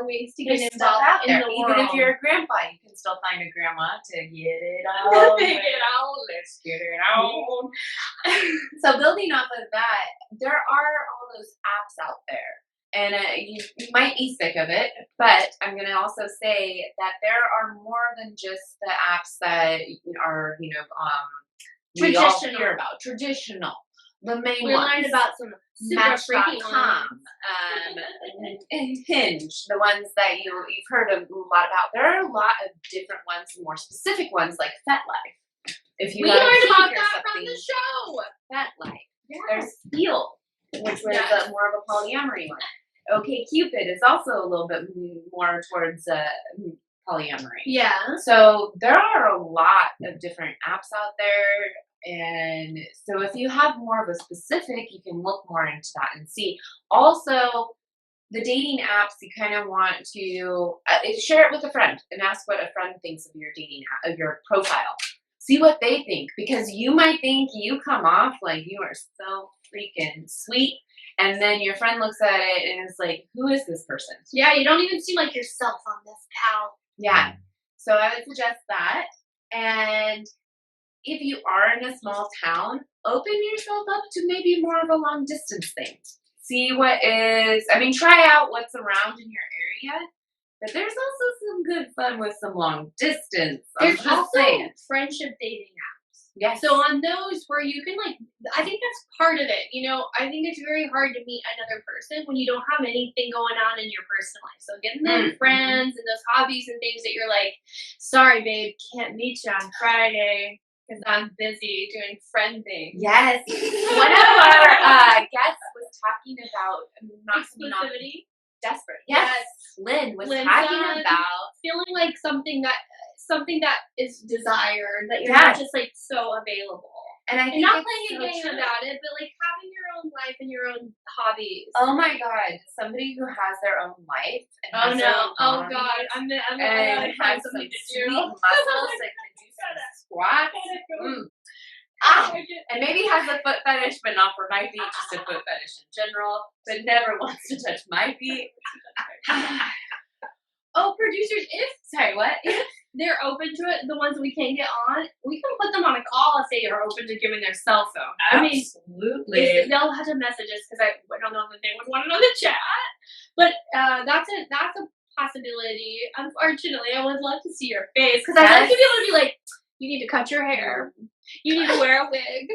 Speaker 2: ways to get
Speaker 1: There's stuff
Speaker 2: involved
Speaker 1: out
Speaker 2: in
Speaker 1: there.
Speaker 2: the
Speaker 1: Even
Speaker 2: world.
Speaker 1: if you're a grandpa, you can still find a grandma to get it on.
Speaker 2: Get it on.
Speaker 1: Let's get it on. So building off of that, there are all those apps out there. And you might be sick of it, but I'm going to also say that there are more than just the apps that are, we all
Speaker 2: Traditional.
Speaker 1: hear about. Traditional. The main
Speaker 2: We
Speaker 1: ones.
Speaker 2: learned about some super freaky
Speaker 1: Match.com,
Speaker 2: ones.
Speaker 1: and Hinge, the ones that you've heard a lot about. There are a lot of different ones, more specific ones like FetLife. If you
Speaker 2: We
Speaker 1: have a
Speaker 2: learned about
Speaker 1: kink or
Speaker 2: that from
Speaker 1: something,
Speaker 2: the show.
Speaker 1: FetLife.
Speaker 2: Yeah.
Speaker 1: There's Feel, which was
Speaker 2: Yes.
Speaker 1: more of a polyamory one. OkCupid is also a little bit more towards polyamory.
Speaker 2: Yeah.
Speaker 1: So there are a lot of different apps out there. And so if you have more of a specific, you can look more into that and see. Also, the dating apps, you kind of want to share it with a friend and ask what a friend thinks of your dating app, of your profile. See what they think, because you might think you come off like you are so freaking sweet, and then your friend looks at it and is like, who is this person?
Speaker 2: Yeah, you don't even seem like yourself on this, pal.
Speaker 1: Yeah. So I would suggest that. And if you are in a small town, open yourself up to maybe more of a long distance thing. See try out what's around in your area. But there's also some good fun with some long distance.
Speaker 2: There's
Speaker 1: just
Speaker 2: also
Speaker 1: saying.
Speaker 2: friendship dating apps.
Speaker 1: Yes.
Speaker 2: So on those where you can I think that's part of it. I think it's very hard to meet another person when you don't have anything going on in your personal life. So getting those friends and those hobbies and things that you're like, sorry babe, can't meet you on Friday because I'm busy doing friend things.
Speaker 1: Yes. One of our guests was talking about not
Speaker 2: Exclusivity.
Speaker 1: desperate. Yes. Lynn was talking about
Speaker 2: feeling like something that is desired, that you're not just so available.
Speaker 1: And I think
Speaker 2: not
Speaker 1: it's
Speaker 2: playing a
Speaker 1: so
Speaker 2: game
Speaker 1: true.
Speaker 2: about it, but having your own life and your own hobbies.
Speaker 1: Oh my God! Somebody who has their own life and
Speaker 2: Oh
Speaker 1: has their
Speaker 2: no!
Speaker 1: own
Speaker 2: Oh God! I'm
Speaker 1: and
Speaker 2: gonna find
Speaker 1: has some
Speaker 2: something to
Speaker 1: sweet
Speaker 2: do.
Speaker 1: muscles and can do some squats. And maybe has a foot fetish, but not for my feet, just a foot fetish in general, but never wants to touch my feet.
Speaker 2: Oh, producers,
Speaker 1: Sorry, what?
Speaker 2: if they're open to it, the ones that we can't get on, we can put them on a call and say you're open to giving their cell phone.
Speaker 3: Absolutely.
Speaker 2: They'll have to message us because I don't know that they would want to know the chat. But that's a possibility. Unfortunately, I would love to see your face because I'd like to be able to be like, you need to cut your hair. You need to wear a wig.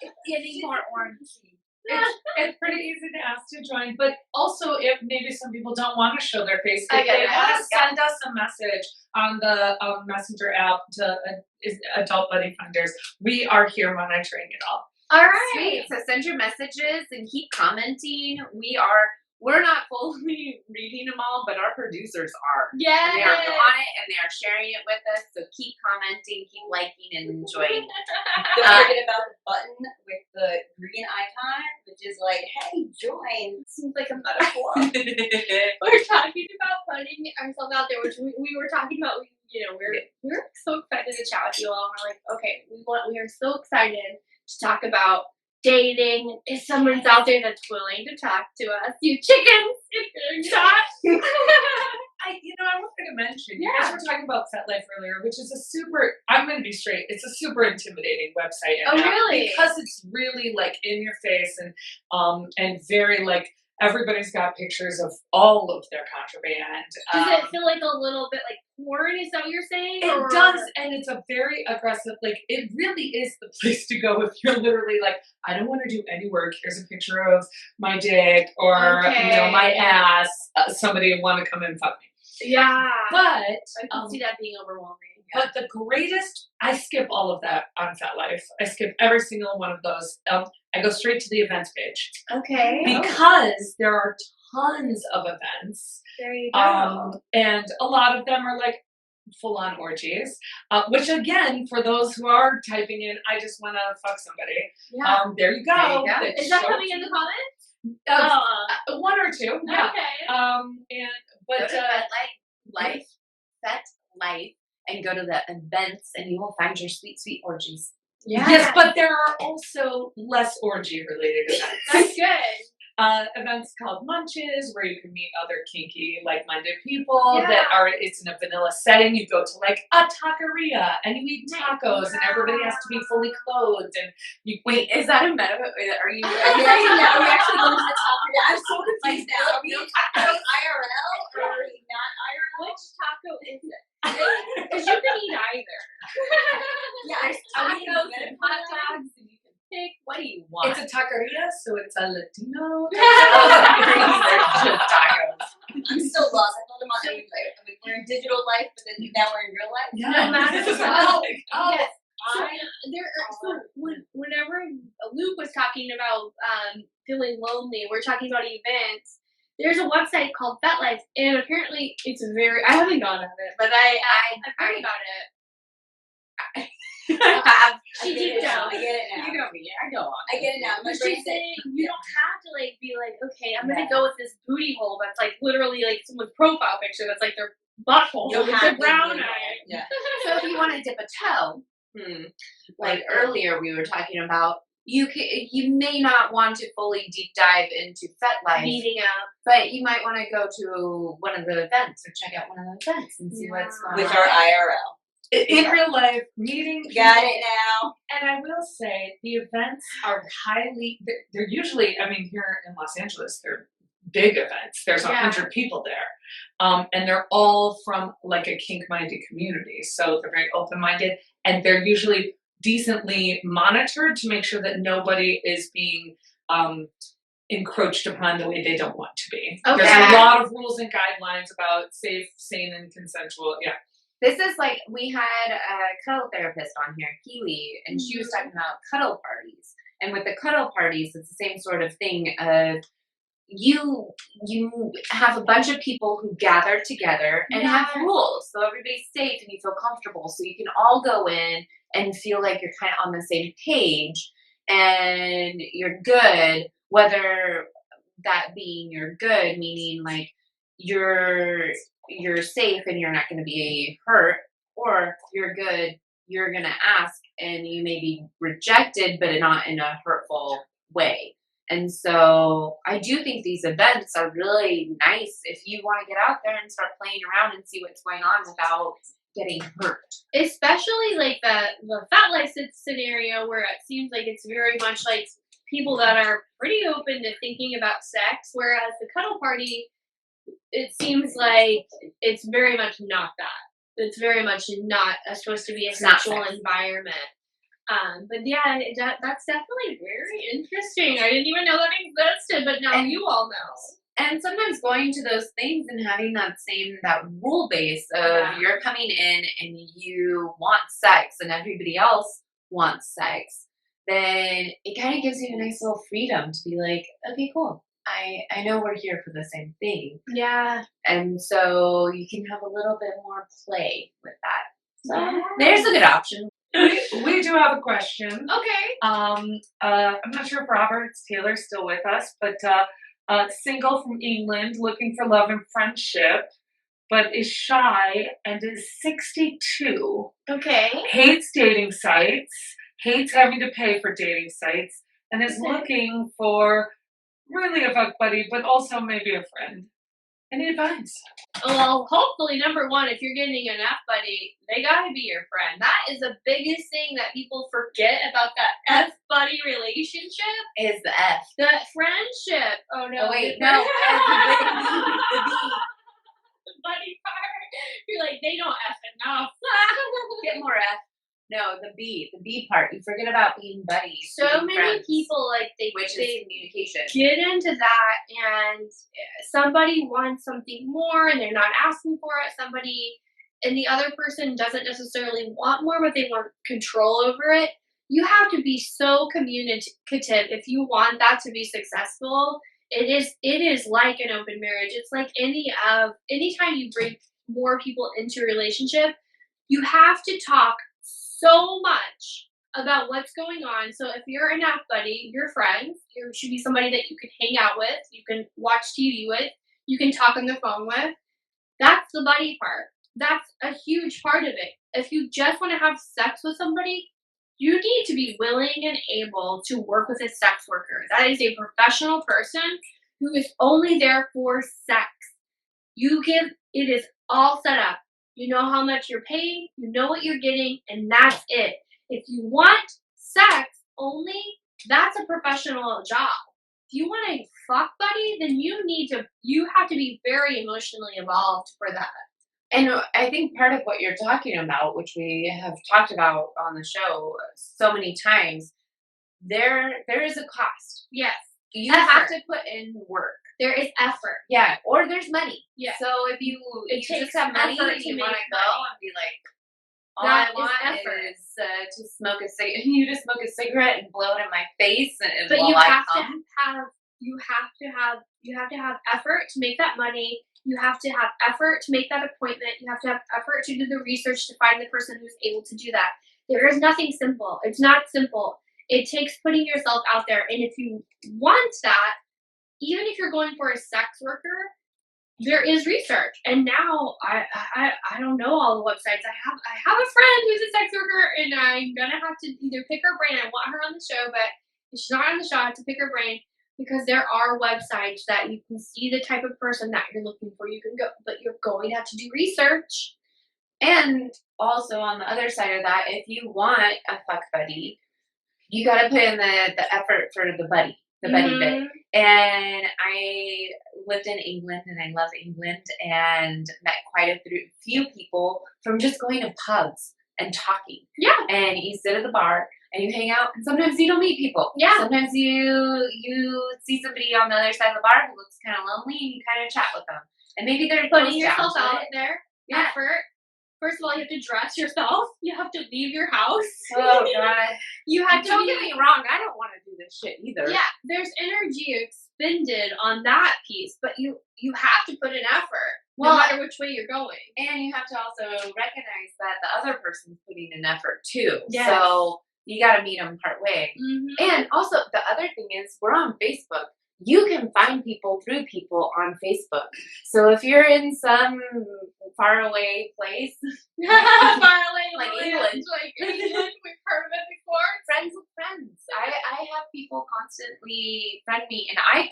Speaker 1: It's getting more orangey.
Speaker 3: It's pretty easy to ask to join, but also if maybe some people don't want to show their face,
Speaker 2: I
Speaker 3: if
Speaker 2: get
Speaker 3: they
Speaker 2: it.
Speaker 3: want to send us a message on the Messenger app to Adult Buddy Funders, we are here monitoring it all.
Speaker 2: All right.
Speaker 1: Sweet. So send your messages and keep commenting. We're not fully reading them all, but our producers are.
Speaker 2: Yes.
Speaker 1: They are on it and they are sharing it with us. So keep commenting, keep liking, and enjoying.
Speaker 5: Don't forget about the button with the green icon, which is like, hey, join.
Speaker 2: Seems like a metaphor. We're talking about putting ourselves out there, which we were talking about. You know, we're so excited to chat with you all. And we're like, okay, we are so excited to talk about dating. If someone's out there that's willing to talk to us, you chickens, if you're not.
Speaker 3: I wanted to mention, you guys were talking about FetLife earlier, which is I'm going to be straight, it's a super intimidating website.
Speaker 2: Oh, really?
Speaker 3: Because it's really like in your face and very like, everybody's got pictures of all of their contraband.
Speaker 2: Does it feel like a little bit like porn? Is that what you're saying?
Speaker 3: It does, and it's a very aggressive, like, it really is the place to go if you're literally like, I don't want to do any work. Here's a picture of my dick or, my ass. Somebody want to come and fuck me.
Speaker 2: Yeah.
Speaker 3: But
Speaker 2: I can see that being overwhelming.
Speaker 3: But the greatest, I skip all of that on FetLife. I skip every single one of those. I go straight to the events page.
Speaker 2: Okay.
Speaker 3: Because there are tons of events.
Speaker 2: There you go.
Speaker 3: And a lot of them are like full-on orgies, which again, for those who are typing in, I just want to fuck somebody.
Speaker 2: Yeah.
Speaker 3: There you go.
Speaker 2: Is that coming in the comments?
Speaker 3: One or two. Yeah.
Speaker 2: Okay.
Speaker 1: Go to FetLife, and go to the events, and you will find your sweet, sweet orgies.
Speaker 2: Yeah.
Speaker 3: Yes, but there are also less orgy-related events.
Speaker 2: That's good.
Speaker 3: Events called Munches, where you can meet other kinky, like-minded people it's in a vanilla setting. You go to like a taqueria and you eat tacos and everybody has to be fully clothed and you
Speaker 1: Wait, is that a metaphor? Are you
Speaker 5: Now we actually go to the taqueria. I'm so confused now. Are we tacos IRL or not IRL?
Speaker 2: Which taco is it? Because you can eat either.
Speaker 1: There's tacos and hot dogs and you can pick. What do you want?
Speaker 3: It's a taqueria, so it's a Latino.
Speaker 1: Just tacos.
Speaker 5: I'm still lost. I thought we're in digital life, but then now we're in real life.
Speaker 2: No matter what. Yes.
Speaker 5: I
Speaker 2: Whenever Luke was talking about feeling lonely, we're talking about events. There's a website called FetLife, and apparently it's I haven't gone on it, but I've heard about it. She deep down.
Speaker 5: I get it now.
Speaker 1: You know me. I go on.
Speaker 5: I get it now.
Speaker 2: But she's saying you don't have to like be like, okay, I'm gonna go with this booty hole that's like literally like someone's profile picture that's like their butthole with their brown eye.
Speaker 5: Yeah.
Speaker 1: So if you want to dip a toe, like earlier we were talking about, you may not want to fully deep dive into FetLife,
Speaker 2: Meeting up.
Speaker 1: but you might want to go to one of the events or check out one of the events and see what's going on.
Speaker 5: With our IRL.
Speaker 3: In real life, meeting
Speaker 5: Got
Speaker 3: people.
Speaker 5: it now.
Speaker 3: And I will say, the events are they're usually, I mean, here in Los Angeles, they're big events. There's 100 people there. And they're all from like a kink-minded community. So they're very open-minded and they're usually decently monitored to make sure that nobody is being encroached upon the way they don't want to be.
Speaker 2: Okay.
Speaker 3: There's a lot of rules and guidelines about safe, sane, and consensual. Yeah.
Speaker 1: This is like, we had a cuddle therapist on here, Keely, and she was talking about cuddle parties. And with the cuddle parties, it's the same sort of thing of you have a bunch of people who gather together and have rules. So everybody's safe and you feel comfortable. So you can all go in and feel like you're kind of on the same page and you're good, whether that being you're good, meaning like you're safe and you're not going to be hurt, or you're good, you're going to ask and you may be rejected, but not in a hurtful way. And so I do think these events are really nice if you want to get out there and start playing around and see what's going on without getting hurt.
Speaker 2: Especially like the fat license scenario where it seems like it's very much like people that are pretty open to thinking about sex, whereas the cuddle party, it seems like it's very much not that. It's very much not supposed to be a sexual environment. But yeah, that's definitely very interesting. I didn't even know that existed, but now you all know.
Speaker 1: And sometimes going to those things and having that rule base of you're coming in and you want sex and everybody else wants sex, then it kind of gives you a nice little freedom to be like, okay, cool. I know we're here for the same thing.
Speaker 2: Yeah.
Speaker 1: And so you can have a little bit more play with that. So there's a good option.
Speaker 3: We do have a question.
Speaker 2: Okay.
Speaker 3: I'm not sure if Robert Taylor's still with us, but single from England, looking for love and friendship, but is shy and is 62.
Speaker 2: Okay.
Speaker 3: Hates dating sites, hates having to pay for dating sites, and is looking for really a fuck buddy, but also maybe a friend. Any advice?
Speaker 2: Well, hopefully, number one, if you're getting an F buddy, they gotta be your friend. That is the biggest thing that people forget about that F buddy relationship.
Speaker 1: Is the F.
Speaker 2: The friendship. Oh no.
Speaker 1: Oh, wait,
Speaker 2: the
Speaker 1: no.
Speaker 2: The buddy part. You're like, they don't F enough.
Speaker 1: Get more F. No, the B part. You forget about being buddies.
Speaker 2: So
Speaker 1: being
Speaker 2: many
Speaker 1: friends,
Speaker 2: people
Speaker 1: which is communication.
Speaker 2: get into that, and somebody wants something more, and they're not asking for it. And the other person doesn't necessarily want more, but they want control over it. You have to be so communicative if you want that to be successful. It is like an open marriage. It's like anytime you bring more people into a relationship, you have to talk so much about what's going on. So if you're an app buddy, your friends, you should be somebody that you can hang out with, you can watch TV with, you can talk on the phone with. That's the buddy part. That's a huge part of it. If you just want to have sex with somebody, you need to be willing and able to work with a sex worker. That is a professional person who is only there for sex. It is all set up. You know how much you're paying, you know what you're getting, and that's it. If you want sex only, that's a professional job. If you want a fuck buddy, then you have to be very emotionally involved for that.
Speaker 1: And I think part of what you're talking about, which we have talked about on the show so many times, there is a cost.
Speaker 2: Yes.
Speaker 1: You have to put in work.
Speaker 2: There is effort.
Speaker 1: Yeah, or there's money.
Speaker 2: Yeah.
Speaker 1: So if you
Speaker 2: takes
Speaker 1: just have money
Speaker 2: effort
Speaker 1: and
Speaker 2: to
Speaker 1: you
Speaker 2: make
Speaker 1: want to go
Speaker 2: money.
Speaker 1: and be like, all
Speaker 2: That
Speaker 1: I
Speaker 2: is
Speaker 1: want
Speaker 2: effort.
Speaker 1: is to smoke a cigarette. You just smoke a cigarette and blow it in my face, and
Speaker 2: But
Speaker 1: while
Speaker 2: you
Speaker 1: I
Speaker 2: have
Speaker 1: come.
Speaker 2: you have to have effort to make that money. You have to have effort to make that appointment. You have to have effort to do the research to find the person who's able to do that. There is nothing simple. It's not simple. It takes putting yourself out there. And if you want that, even if you're going for a sex worker, there is research. And now I don't know all the websites. I have a friend who's a sex worker, and I'm gonna have to either pick her brain. I want her on the show, but if she's not on the show, I have to pick her brain, because there are websites that you can see the type of person that you're looking for. You can go, but you're going to have to do research.
Speaker 1: And also on the other side of that, if you want a fuck buddy, you got to put in the effort for the buddy bit. And I lived in England, and I love England, and met quite a few people from just going to pubs and talking.
Speaker 2: Yeah.
Speaker 1: And you sit at the bar and you hang out, and sometimes you don't meet people.
Speaker 2: Yeah.
Speaker 1: Sometimes you see somebody on the other side of the bar who looks kind of lonely, and you kind of chat with them. And maybe they're
Speaker 2: Putting
Speaker 1: close down
Speaker 2: yourself
Speaker 1: to
Speaker 2: out
Speaker 1: it.
Speaker 2: there.
Speaker 1: Yeah.
Speaker 2: Effort. First of all, you have to dress yourself. You have to leave your house.
Speaker 1: Oh God.
Speaker 2: You have to
Speaker 1: Don't get me wrong, I don't want to do this shit either.
Speaker 2: Yeah, there's energy expended on that piece, but you have to put in effort, no matter which way you're going.
Speaker 1: And you have to also recognize that the other person's putting in effort too.
Speaker 2: Yes.
Speaker 1: So you got to meet them part way.
Speaker 2: Mm-hmm.
Speaker 1: And also, the other thing is, we're on Facebook.
Speaker 4: you can find people through people on Facebook. So if you're in some faraway place,
Speaker 2: Far away,
Speaker 4: like
Speaker 2: land,
Speaker 4: England.
Speaker 2: like England, we've heard of it before.
Speaker 4: Friends with friends. I have people constantly friend me, and I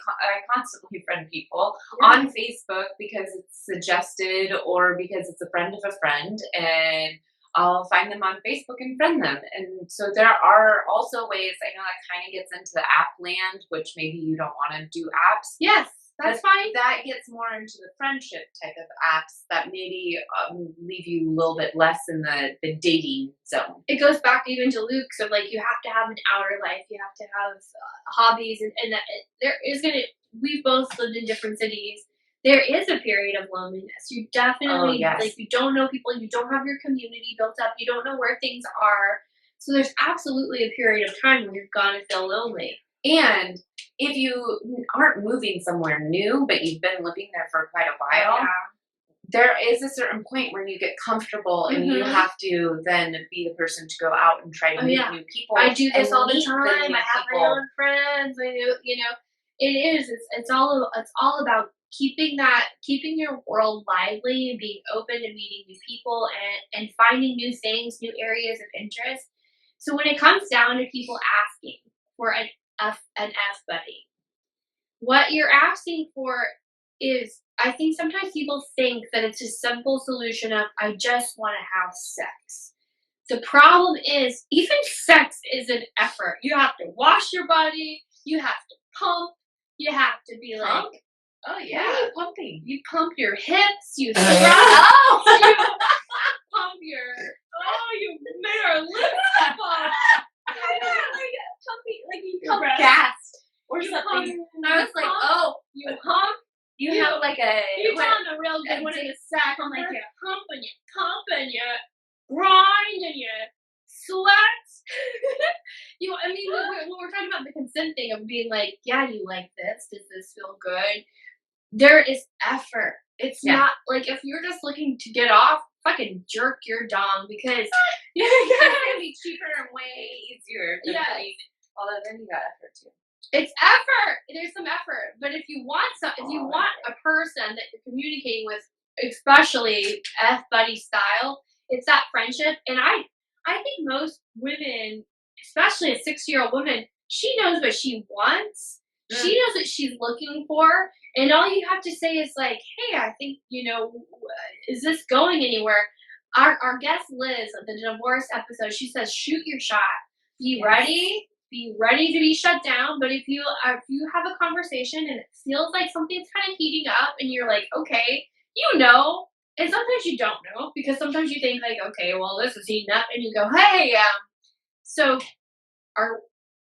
Speaker 4: constantly friend people on Facebook because it's suggested or because it's a friend of a friend, and I'll find them on Facebook and friend them. And so there are also ways, I know that kind of gets into the app land, which maybe you don't want to do apps.
Speaker 2: Yes, that's fine.
Speaker 4: That gets more into the friendship type of apps that maybe leave you a little bit less in the dating zone.
Speaker 2: It goes back even to Luke's of like, you have to have an outer life, you have to have hobbies, and that there is we've both lived in different cities. There is a period of loneliness. You definitely, like, you don't know people, you don't have your community built up, you don't know where things are. So there's absolutely a period of time when you're gonna feel lonely.
Speaker 4: And if you aren't moving somewhere new, but you've been living there for quite a while, there is a certain point where you get comfortable and you have to then be the person to go out and try to meet new people.
Speaker 2: I do this all the time. I have my own friends. You know, it is. It's all about keeping your world lively and being open to meeting new people and finding new things, new areas of interest. So when it comes down to people asking for an F buddy, what you're asking for is, I think sometimes people think that it's a simple solution of, I just want to have sex. The problem is, even sex is an effort. You have to wash your body, you have to pump, you have to be like, oh yeah,
Speaker 4: what are you pumping?
Speaker 2: You pump your hips, you thrust, you pump your, you made our lips pump.
Speaker 1: Like you pump gas or something. I was like,
Speaker 2: you pump.
Speaker 1: You have like a.
Speaker 2: You found a real good one in the sack. I'm like, you pump and you grind and you sweat. When we're talking about the consent thing of being like, yeah, you like this? Does this feel good? There is effort. It's not like if you're just looking to get off, fucking jerk your dong because
Speaker 4: it's gonna be cheaper and way easier. Although then you got effort too.
Speaker 2: It's effort. There's some effort, but if you want a person that you're communicating with, especially F buddy style, it's that friendship. And I think most women, especially a 60-year-old woman, she knows what she wants. She knows what she's looking for, and all you have to say is like, "Hey, I think is this going anywhere?" Our guest Liz at the divorce episode, she says, "Shoot your shot. Be ready." Be ready to be shut down, but if you have a conversation and it feels like something's kind of heating up and you're like, okay, and sometimes you don't know because sometimes you think like, okay, well, this is heating up, and you go, hey, so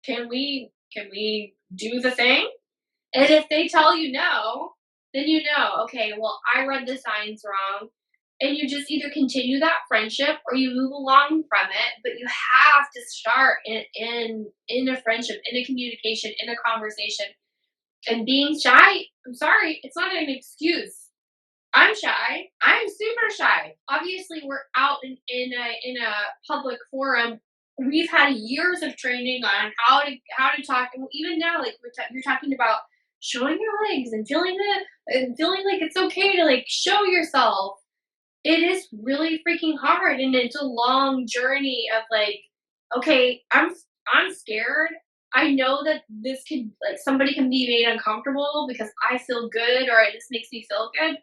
Speaker 2: can we do the thing? And if they tell you no, then okay, well, I read the signs wrong. And you just either continue that friendship or you move along from it, but you have to start in a friendship, in a communication, in a conversation. And being shy, I'm sorry, it's not an excuse. I'm shy. I'm super shy. Obviously, we're out in a public forum. We've had years of training on how to talk, and even now, like you're talking about showing your legs and feeling like it's okay to like show yourself. It is really freaking hard, and it's a long journey of like, okay, I'm scared. I know that this could, like, somebody can be made uncomfortable because I feel good or this makes me feel good,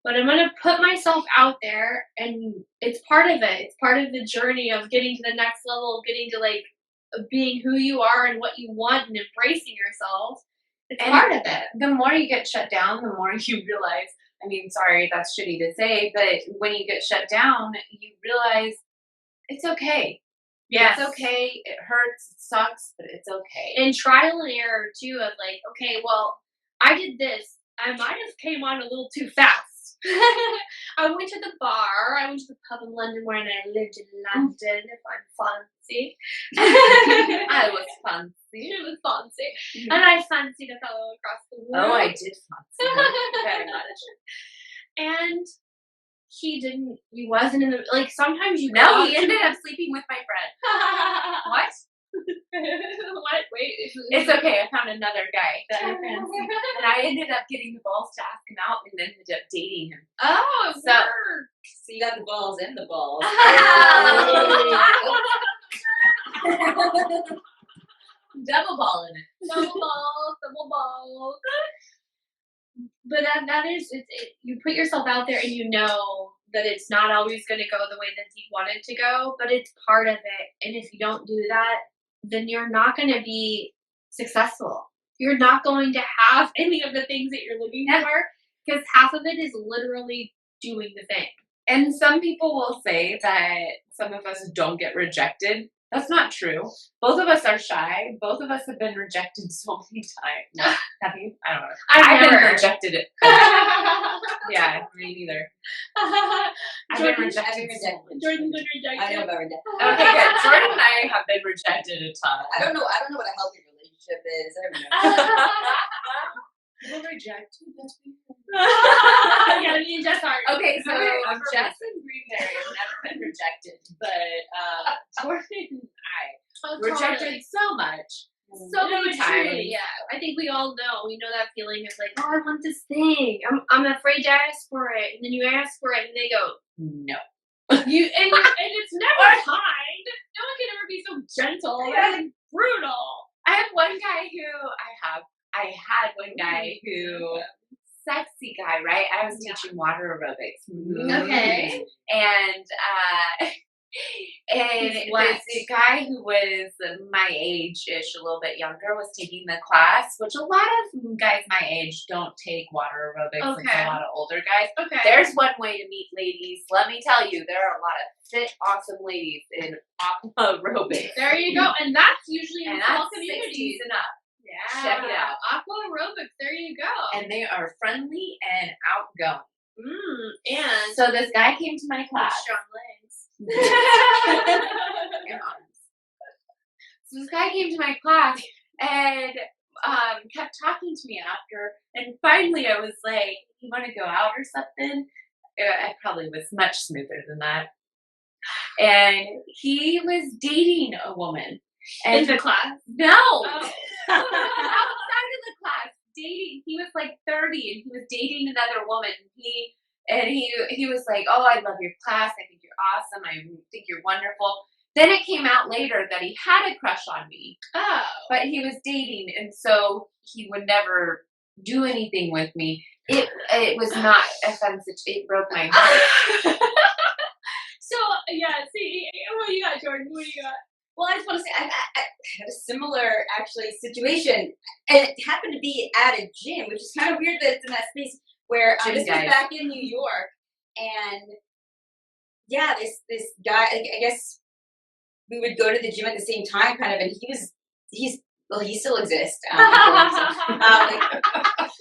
Speaker 2: but I'm gonna put myself out there, and it's part of it. It's part of the journey of getting to the next level, getting to like being who you are and what you want and embracing yourself. It's part of it.
Speaker 4: The more you get shut down, the more you realize. I mean, sorry, that's shitty to say, but when you get shut down, you realize it's okay.
Speaker 2: Yes.
Speaker 4: It's okay. It hurts. It sucks, but it's okay.
Speaker 2: And trial and error, too, of like, okay, well, I did this. I might have came on a little too fast. I went to the bar. I went to the pub in London when I lived in London, if I'm fancy.
Speaker 4: I was fancy.
Speaker 2: She was fancy. And I fancied a fellow across the world.
Speaker 4: Oh, I did fancy very much.
Speaker 2: And he wasn't in the, like, sometimes you
Speaker 4: No, he ended up sleeping with my friend. What?
Speaker 2: What? Wait.
Speaker 1: It's okay. I found another guy that I fancy, and I ended up getting the balls to ask him out, and ended up dating him.
Speaker 2: Oh,
Speaker 1: So-
Speaker 2: work.
Speaker 5: So you got the balls and the balls.
Speaker 1: Double ball in it.
Speaker 2: Double balls. But that is, you put yourself out there and you know that it's not always going to go the way that you want it to go, but it's part of it. And if you don't do that, then you're not going to be successful. You're not going to have any of the things that you're looking for, because half of it is literally doing the thing.
Speaker 1: And some people will say that some of us don't get rejected. That's not true. Both of us are shy. Both of us have been rejected so many times. No, have you? I don't know. I've been rejected. Yeah, me neither. I've been rejected.
Speaker 2: Jordan's been rejected.
Speaker 5: I know about rejected.
Speaker 1: Okay, good. Jordan and I have been rejected a ton.
Speaker 5: I don't know what a healthy relationship is. I don't know.
Speaker 1: People reject you. That's weird.
Speaker 2: Yeah, me and Jess are.
Speaker 1: Okay, so
Speaker 2: Okay,
Speaker 1: Jess and Greenberry have never been rejected, but Jordan and I rejected so much. So many times.
Speaker 2: Yeah, I think we all know. We know that feeling of like, oh, I want this thing. I'm afraid to ask for it, and then you ask for it, and they go,
Speaker 1: No.
Speaker 2: and it's never kind. No one can ever be so gentle. That's like brutal.
Speaker 1: I have one guy who I had one guy who, sexy guy, right? I was teaching water aerobics.
Speaker 2: Okay.
Speaker 1: And this guy who was my age-ish, a little bit younger, was taking the class, which a lot of guys my age don't take water aerobics. It's a lot of older guys.
Speaker 2: Okay.
Speaker 1: There's one way to meet ladies. Let me tell you, there are a lot of fit, awesome ladies in aqua aerobics.
Speaker 2: There you go. And that's usually in
Speaker 1: And
Speaker 2: small
Speaker 1: that's
Speaker 2: communities.
Speaker 1: 60s and up.
Speaker 2: Yeah.
Speaker 1: Check it out.
Speaker 2: Aqua aerobics. There you go.
Speaker 1: And they are friendly and outgoing.
Speaker 2: And
Speaker 1: So this guy came to my class.
Speaker 2: strong legs.
Speaker 1: And arms. So this guy came to my class and kept talking to me after. And finally I was like, you want to go out or something? I probably was much smoother than that. And he was dating a woman. And
Speaker 2: In the class?
Speaker 1: No!
Speaker 2: Oh.
Speaker 1: Outside of the class, dating. He was like 30 and he was dating another woman. He was like, oh, I love your class. I think you're awesome. I think you're wonderful. Then it came out later that he had a crush on me.
Speaker 2: Oh.
Speaker 1: But he was dating, and so he would never do anything with me. It was not offensive. It broke my heart.
Speaker 2: So, yeah, see, what do you got, Jordan? What do you got?
Speaker 5: Well, I just want to say I had a similar actually situation, and it happened to be at a gym, which is kind of weird that it's in that space where this was back in New York, and yeah, this guy, I guess we would go to the gym at the same time, kind of, and he still exists.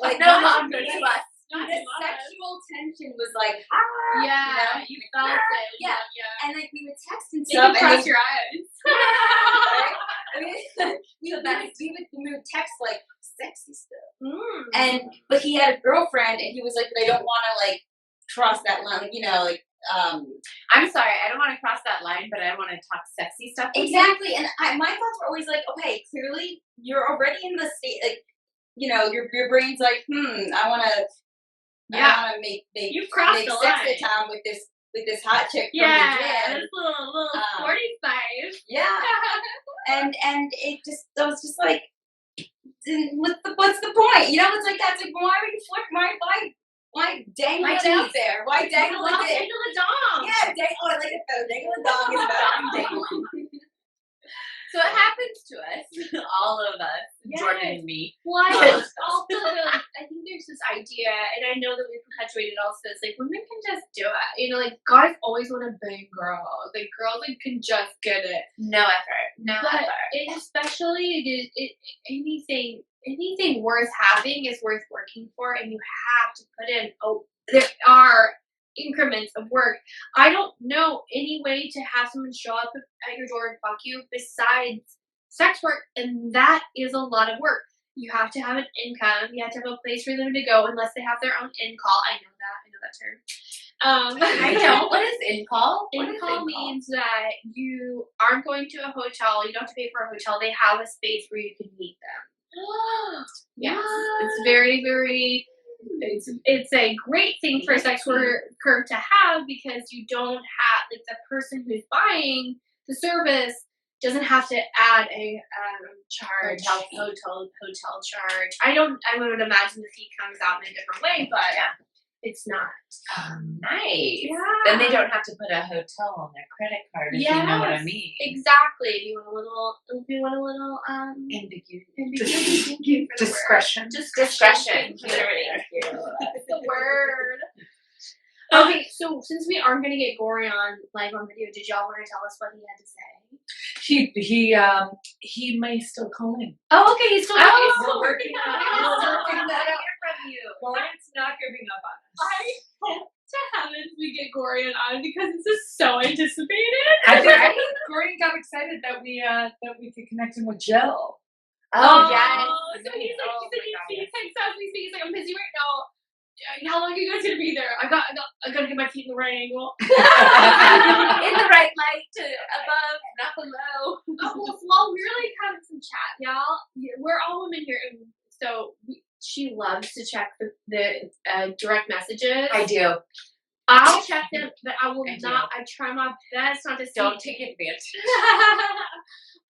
Speaker 5: Like
Speaker 1: No longer to us.
Speaker 5: The sexual tension was like,
Speaker 2: Yeah, you felt it.
Speaker 5: Yeah.
Speaker 2: Yeah.
Speaker 5: and like we would text and
Speaker 2: You
Speaker 5: stuff,
Speaker 2: can
Speaker 5: and
Speaker 2: cross your eyes.
Speaker 5: right? I mean, we would text like sexy stuff, but he had a girlfriend, and he was like, but I don't want to like cross that line, like, you know, like
Speaker 1: I'm sorry, I don't want to cross that line, but I want to talk sexy stuff.
Speaker 5: exactly. And my thoughts were always like, okay, clearly you're already in the state, like, you know, your brain's like, I want to make
Speaker 2: You've crossed the
Speaker 5: sex
Speaker 2: line.
Speaker 5: the town with this hot chick from
Speaker 2: Yeah,
Speaker 5: the gym.
Speaker 2: this little sporty size.
Speaker 5: Yeah, and it just, I was just like, what's the point? You know, it's like that's like, why are you flirting? Why dangle it out there? Why dangle it?
Speaker 2: Dangle the dong.
Speaker 5: Yeah, I like it though. Dangle the dong is better. Dangling.
Speaker 1: So it happens to us, all of us,
Speaker 2: Yes.
Speaker 1: Jordan and me.
Speaker 2: Well, I think there's this idea, and I know that we perpetuated also this, like, women can just do it. You know, like, guys always want to bang girls. Like, girls can just get it.
Speaker 1: No effort. No
Speaker 2: But
Speaker 1: effort.
Speaker 2: especially anything worth having is worth working for, and you have to put in. There are increments of work. I don't know any way to have someone show up at your door and fuck you besides sex work, and that is a lot of work. You have to have an income. You have to have a place for them to go, unless they have their own in-call. I know that term.
Speaker 1: I know. What is in-call?
Speaker 2: In-call means that you aren't going to a hotel. You don't have to pay for a hotel. They have a space where you can meet them. Yes, it's very, very. It's a great thing for a sex worker to have because you don't have like the person who's buying the service doesn't have to add a charge, hotel charge. I would imagine the fee comes out in a different way, but it's not.
Speaker 1: Nice.
Speaker 2: Yeah.
Speaker 1: Then they don't have to put a hotel on their credit card, if you know what I mean.
Speaker 2: Exactly. If you want a little
Speaker 1: Ambiguity.
Speaker 2: Thank you for the
Speaker 3: Discretion.
Speaker 2: word.
Speaker 1: Discretion.
Speaker 2: That's the word. Okay, so since we aren't going to get Gorion live on video, did y'all want to tell us what he had to say?
Speaker 3: He may still call in.
Speaker 2: Oh, okay, he's still
Speaker 3: working on it.
Speaker 2: He's still
Speaker 3: working
Speaker 2: that
Speaker 3: on it.
Speaker 2: out from you.
Speaker 3: Gorion's not giving up on us.
Speaker 2: I hope to heavens we get Gorion on because this is so anticipated.
Speaker 3: I think Gorion got excited that we could connect him with Jill.
Speaker 1: Oh, yes.
Speaker 2: So he's texts us. He's like, I'm busy right now. How long are you guys gonna be there? I gotta get my feet in the right angle.
Speaker 1: In the right light to above, not below.
Speaker 2: Well, we're like having some chat, y'all. We're all women here, and so she loves to check the direct messages.
Speaker 1: I do.
Speaker 2: I'll check them, but I will
Speaker 1: I do.
Speaker 2: not. I try my best not to see.
Speaker 1: Don't take advantage.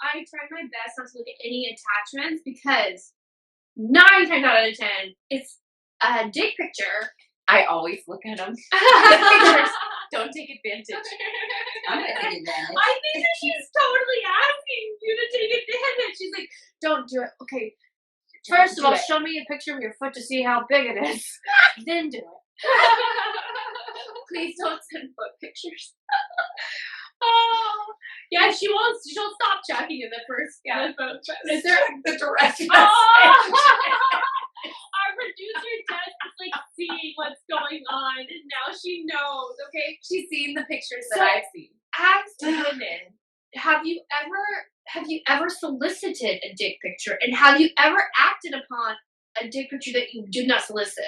Speaker 2: I try my best not to look at any attachments because 9 times out of 10, it's a dick picture.
Speaker 1: I always look at them. Pictures. Don't take advantage.
Speaker 5: I'm gonna take advantage.
Speaker 2: I think that she's totally asking you to take advantage. She's like, don't do it. Okay. First of all, show me a picture of your foot to see how big it is. Then do it.
Speaker 1: Please don't send foot pictures.
Speaker 2: Oh, yeah, she'll stop checking in the first.
Speaker 1: Yeah.
Speaker 2: Is there
Speaker 3: the direct
Speaker 2: our producer Jess is like seeing what's going on, and now she knows. Okay,
Speaker 1: She's seen the pictures
Speaker 2: So-
Speaker 1: that I've seen.
Speaker 2: as women, have you ever solicited a dick picture, and have you ever acted upon a dick picture that you did not solicit?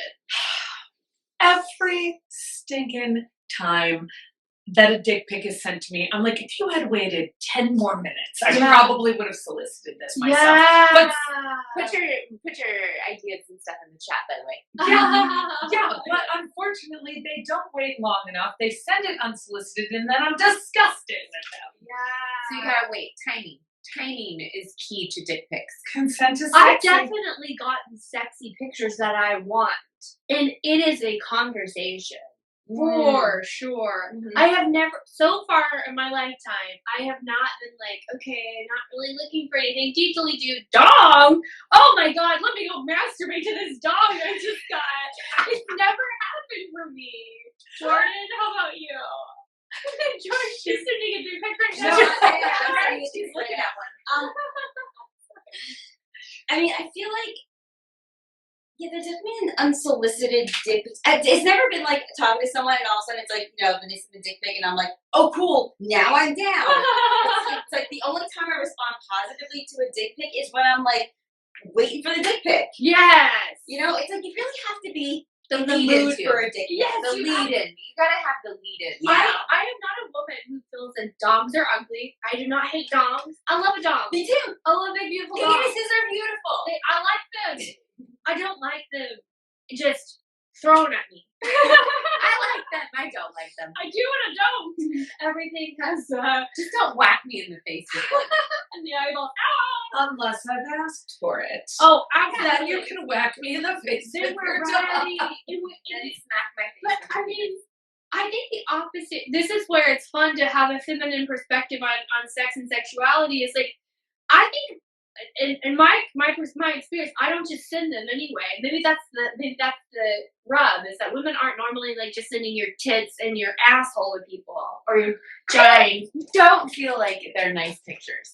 Speaker 3: Every stinking time that a dick pic is sent to me, I'm like, if you had waited 10 more minutes, I probably would have solicited this myself.
Speaker 2: Yeah.
Speaker 1: Put your ideas and stuff in the chat, by the way.
Speaker 3: Yeah, but unfortunately, they don't wait long enough. They send it unsolicited, and then I'm disgusted with them.
Speaker 1: So you gotta wait. Timing. Timing is key to dick pics.
Speaker 3: Consent is
Speaker 2: I've
Speaker 3: sexy.
Speaker 2: definitely gotten sexy pictures that I want, and it is a conversation. For sure.
Speaker 1: Mhm.
Speaker 2: I have never, so far in my lifetime, I have not been like, okay, not really looking for anything. Deeply do dong. Oh my god, let me go masturbate to this dong I just got. It's never happened for me. Jordan, how about you? George, she's sending a dick pic right now.
Speaker 5: She's looking at one. I mean, I feel like, there's definitely an unsolicited dick pic. It's never been like talking to someone and all of a sudden it's like, then they send a dick pic and I'm like, oh cool, now I'm down. It's like the only time I respond positively to a dick pic is when I'm like waiting for the dick pic.
Speaker 2: Yes.
Speaker 5: You know, it's like you really have to be
Speaker 1: The
Speaker 5: in the
Speaker 1: lead-in
Speaker 5: mood
Speaker 1: too.
Speaker 5: for a dick pic.
Speaker 2: Yes,
Speaker 1: The lead-in. You gotta have the lead-in.
Speaker 2: I am not a woman who feels that dogs are ugly. I do not hate dogs. I love a dog.
Speaker 5: Me too.
Speaker 2: I love big, beautiful dogs.
Speaker 5: Penises are beautiful.
Speaker 2: I like them. I don't like them just thrown at me.
Speaker 1: I like them. I don't like them.
Speaker 2: I do and I don't. Everything has
Speaker 1: Just don't whack me in the face with it.
Speaker 2: and the eyeball. Ah!
Speaker 3: Unless I've asked for it.
Speaker 2: Oh,
Speaker 3: Then
Speaker 2: absolutely.
Speaker 3: you can whack me in the face
Speaker 2: They
Speaker 3: with
Speaker 2: were
Speaker 3: your dog.
Speaker 2: ready.
Speaker 1: And smack my
Speaker 2: But
Speaker 1: face.
Speaker 2: I mean, I think the opposite. This is where it's fun to have a feminine perspective on sex and sexuality. Is like, I think, in my experience, I don't just send them anyway. Maybe that's the rub, is that women aren't normally like just sending your tits and your asshole to people or your giant.
Speaker 1: Don't feel like they're nice pictures.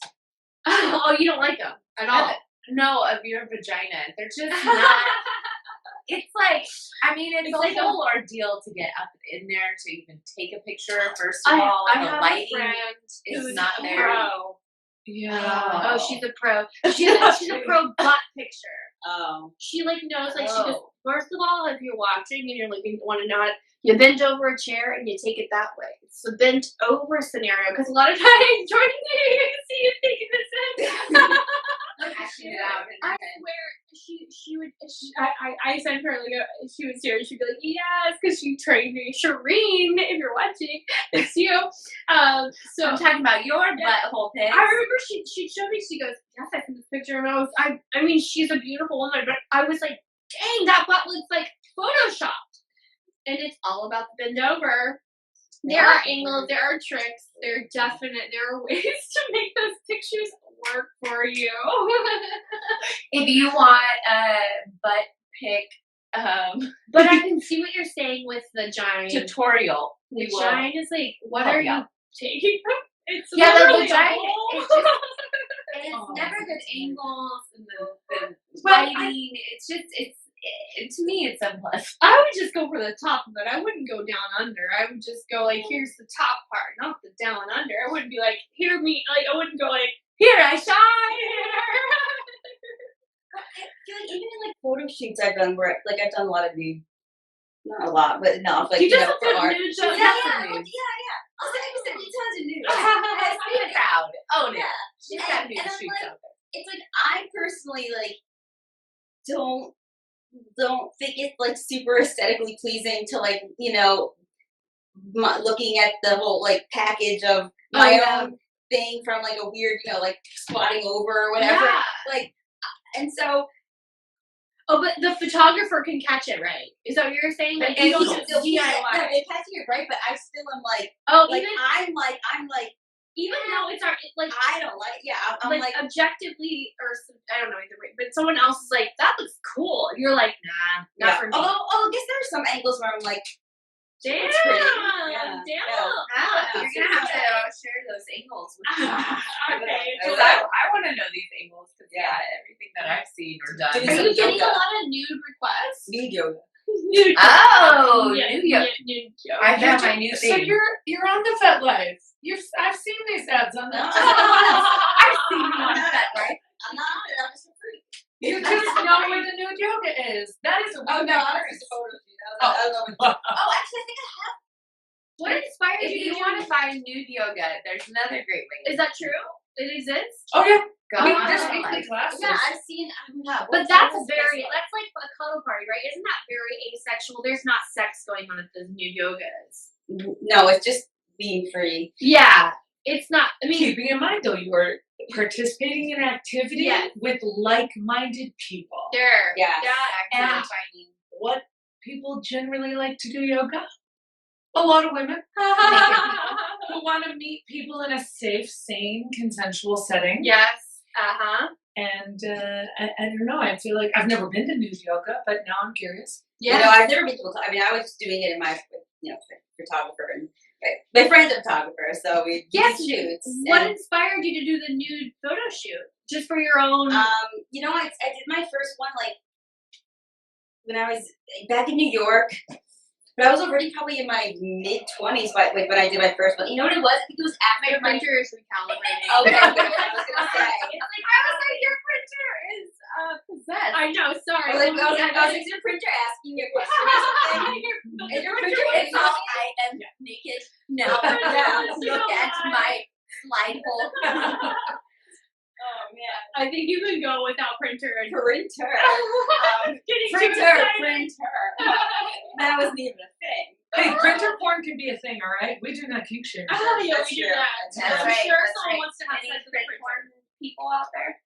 Speaker 2: Oh, you don't like them at all.
Speaker 1: No, of your vagina. They're just not. It's like, I mean, it's
Speaker 2: It's
Speaker 1: a
Speaker 2: like a-
Speaker 1: whole ordeal to get up in there to even take a picture. First of
Speaker 2: I
Speaker 1: all, the
Speaker 2: have a
Speaker 1: lighting
Speaker 2: friend
Speaker 1: is
Speaker 2: who's
Speaker 1: not
Speaker 2: a
Speaker 1: there.
Speaker 2: pro.
Speaker 3: Yeah.
Speaker 2: Oh, she's a pro. She's a pro butt picture. She like knows, like she goes, first of all, if you're watching and you're looking want to know it, you bend over a chair and you take it that way. It's the bent over scenario because a lot of times Jordan, you can see you taking this in. I swear I sent her like she was here. She'd be like, yes, because she trained me. Shireen, if you're watching, it's you. So
Speaker 1: I'm talking about your butthole pics.
Speaker 2: I remember she showed me. She goes, yes, I sent this picture, and I mean, she's a beautiful woman, but I was like, dang, that butt looks like photoshopped, and it's all about the bend over. There are angles, there are tricks, there are ways to make those pictures work for you.
Speaker 1: If you want a butt pic
Speaker 2: but I can see what you're saying with the giant
Speaker 1: tutorial,
Speaker 2: the giant is like, what are you taking? It's
Speaker 1: the
Speaker 2: literally
Speaker 1: giant.
Speaker 2: It's
Speaker 1: Just, and it's never good angles and the lighting. To me, it's unpleasant.
Speaker 2: I would just go for the top of it. I wouldn't go down under. I would just go like, here's the top part, not the down under. I wouldn't be like, here me. Like, I wouldn't go like,
Speaker 1: here I shine.
Speaker 5: I feel like even in like photo shoots I've done where like I've done a lot of nude, not a lot, but enough. Like
Speaker 2: you just
Speaker 5: for art.
Speaker 2: nude
Speaker 5: Yeah. I'll send you tons of nude.
Speaker 1: Be proud. Oh yeah, she's got nude
Speaker 5: and
Speaker 1: shoots
Speaker 5: like,
Speaker 1: out there.
Speaker 5: It's like I personally like don't think it's like super aesthetically pleasing to like looking at the whole like package of my own thing from like a weird like squatting over or whatever like and so
Speaker 2: but the photographer can catch it right. Is that what you're saying? Like you don't DIY.
Speaker 5: They catch it right, but I still am like I'm like
Speaker 2: even though it's like
Speaker 5: I don't like I'm like
Speaker 2: objectively or I don't know either way, but someone else is like that looks cool. And you're like not for me.
Speaker 5: Although I guess there are some angles where I'm like
Speaker 2: damn.
Speaker 1: You're gonna have to share those angles with me.
Speaker 2: Okay.
Speaker 1: Because I want to know these angles because everything that I've seen or done.
Speaker 2: Are you getting a lot of nude requests?
Speaker 5: Nude yoga.
Speaker 2: Nude yoga.
Speaker 1: I found my new
Speaker 3: So
Speaker 1: thing.
Speaker 3: you're on the Fet Life. I've seen these ads on the.
Speaker 1: I've seen you on that, right?
Speaker 5: I'm not on it. I'm just a freak.
Speaker 3: You just know where the nude yoga is. That is a
Speaker 5: Oh no, I'm just a photo shoot. Actually, I think I have.
Speaker 2: What inspired
Speaker 1: If
Speaker 2: you
Speaker 1: you want to find nude yoga, there's another great way.
Speaker 2: Is that true? It exists?
Speaker 3: Oh yeah.
Speaker 1: Go on
Speaker 3: There's
Speaker 1: our
Speaker 3: weekly
Speaker 1: life.
Speaker 3: classes.
Speaker 5: Yeah, I've seen.
Speaker 2: But that's like a cuddle party, right? Isn't that very asexual? There's not sex going on at the nude yogas.
Speaker 5: No, it's just being free.
Speaker 2: Yeah. It's not, I mean,
Speaker 3: Keeping in mind though, you are participating in activity
Speaker 2: Yes.
Speaker 3: with like-minded people.
Speaker 2: there.
Speaker 5: Yeah.
Speaker 3: And what people generally like to do yoga? A lot of women who want to meet people in a safe, sane, consensual setting.
Speaker 2: Yes.
Speaker 3: And I don't know. I feel like I've never been to nude yoga, but now I'm curious.
Speaker 5: Yeah. I've never been to. I mean, I was just doing it in my photographer and my friend's a photographer, so we did shoots.
Speaker 2: What inspired you to do the nude photo shoot? Just for your own?
Speaker 5: I did my first one like when I was back in New York, but I was already probably in my mid-20s like when I did my first one. You know what it was? I think it was after
Speaker 2: my printer is recalibrating.
Speaker 5: Okay, good. I was gonna say.
Speaker 2: I was like, your printer is possessed. I know, sorry.
Speaker 5: I was using a printer asking you a question or something. And your printer
Speaker 1: It's all I am naked. No, look at my slide hole.
Speaker 2: Oh man, I think you can go without printer and
Speaker 5: printer. That wasn't even a thing.
Speaker 3: Hey, printer porn can be a thing, all right? We do not kink shame.
Speaker 2: Oh yeah, we do that.
Speaker 1: That's
Speaker 2: I'm
Speaker 1: right.
Speaker 2: sure
Speaker 1: That's
Speaker 2: someone
Speaker 1: right.
Speaker 2: wants to have
Speaker 1: Any
Speaker 2: sex with a
Speaker 1: print
Speaker 2: printer.
Speaker 1: porn people out there?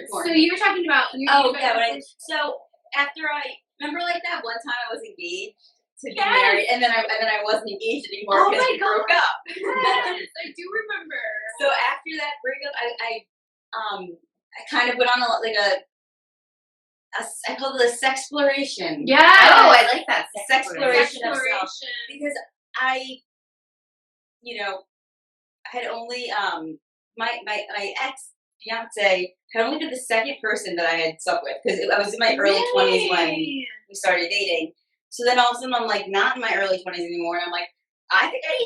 Speaker 2: So you were talking about
Speaker 5: So after I remember like that one time I was engaged to be married, and then I wasn't engaged anymore because we broke up.
Speaker 2: Yes, I do remember.
Speaker 5: So after that breakup, I kind of went on I call it a sexploration.
Speaker 2: Yeah.
Speaker 1: Oh, I like that.
Speaker 5: Sexploration of self. Because I had only my ex fiance had only been the second person that I had slept with because I was in my early 20s when we started dating. So then all of a sudden I'm like not in my early 20s anymore, and I'm like, I think I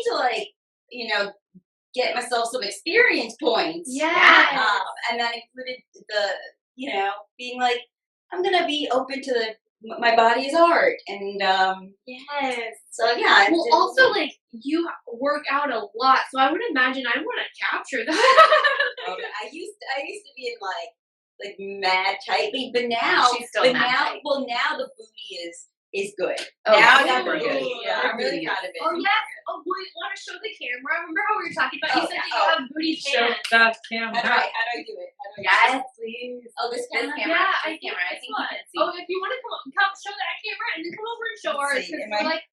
Speaker 5: need to get myself some experience points.
Speaker 2: Yeah.
Speaker 5: And that included the being like, I'm gonna be open to my body is art, and
Speaker 2: Yes.
Speaker 5: so yeah.
Speaker 2: Well, also like you work out a lot, so I would imagine I want to capture that.
Speaker 5: I used to be in like mad tight, but now
Speaker 1: She's still mad tight.
Speaker 5: well now the booty is good.
Speaker 1: Oh,
Speaker 5: now I
Speaker 1: super
Speaker 5: got the
Speaker 1: good.
Speaker 5: booty. Yeah, I'm really
Speaker 1: Booty
Speaker 5: proud of it.
Speaker 2: Oh yes. Oh wait, want to show the camera? Remember how we were talking about? You said that you have booty
Speaker 3: Show
Speaker 2: pants.
Speaker 3: that
Speaker 5: How do
Speaker 3: camera.
Speaker 5: I do it?
Speaker 1: Yes, please.
Speaker 5: Oh, this
Speaker 1: This
Speaker 5: camera.
Speaker 1: camera.
Speaker 2: Yeah,
Speaker 1: This camera. I think you can see.
Speaker 2: Oh, if you want to come show that camera and then come over and show
Speaker 5: Let's
Speaker 2: ours.
Speaker 5: see,
Speaker 2: 'Cause
Speaker 5: am
Speaker 2: we're
Speaker 5: I-
Speaker 2: like,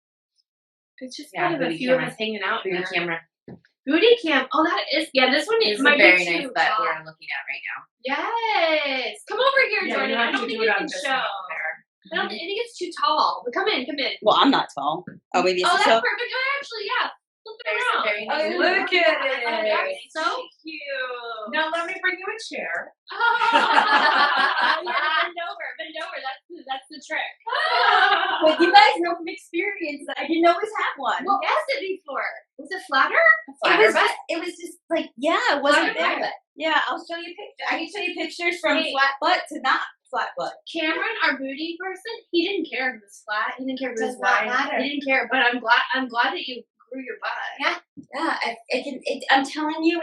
Speaker 2: it's just
Speaker 1: Yeah,
Speaker 2: kind of a
Speaker 1: booty
Speaker 2: few
Speaker 1: camera.
Speaker 2: of us hanging out
Speaker 1: Booty
Speaker 2: here.
Speaker 1: camera.
Speaker 2: Booty cam. Oh, that is. Yeah, this one
Speaker 1: This
Speaker 2: is
Speaker 1: is
Speaker 2: might
Speaker 1: very
Speaker 2: be
Speaker 1: nice
Speaker 2: too
Speaker 1: that
Speaker 2: tall.
Speaker 1: we're looking at right now.
Speaker 2: Yes. Come over here,
Speaker 3: Yeah,
Speaker 2: Jordan.
Speaker 3: you
Speaker 2: I
Speaker 3: have
Speaker 2: don't
Speaker 3: to
Speaker 2: think
Speaker 3: do
Speaker 2: you
Speaker 3: it on
Speaker 2: can
Speaker 3: this
Speaker 2: show.
Speaker 3: one there.
Speaker 2: I don't think it's too tall. But come in.
Speaker 5: Well, I'm not tall. Oh, maybe
Speaker 2: Oh,
Speaker 5: it's
Speaker 2: that's
Speaker 5: so.
Speaker 2: perfect. Oh, actually, yeah. Flip it
Speaker 1: There's
Speaker 2: around.
Speaker 1: a very
Speaker 5: Oh,
Speaker 1: nice.
Speaker 3: Look at
Speaker 2: Oh,
Speaker 3: it.
Speaker 2: that's so cute.
Speaker 3: Now let me bring you a chair.
Speaker 2: Yeah, bend over. That's the trick.
Speaker 5: But you guys know from experience that I didn't always have one.
Speaker 2: What was it before? Was it flatter?
Speaker 5: It was just like it wasn't
Speaker 2: Flatter
Speaker 5: there. Yeah, I'll show you pictures. I can show you pictures from
Speaker 2: Hey.
Speaker 5: flat butt to not flat butt.
Speaker 2: Cameron, our booty person, he didn't care if it was flat. He didn't care if it was
Speaker 1: Does not
Speaker 2: wide.
Speaker 1: matter.
Speaker 2: He didn't care. But I'm glad that you grew your butt.
Speaker 5: Yeah, I'm telling you,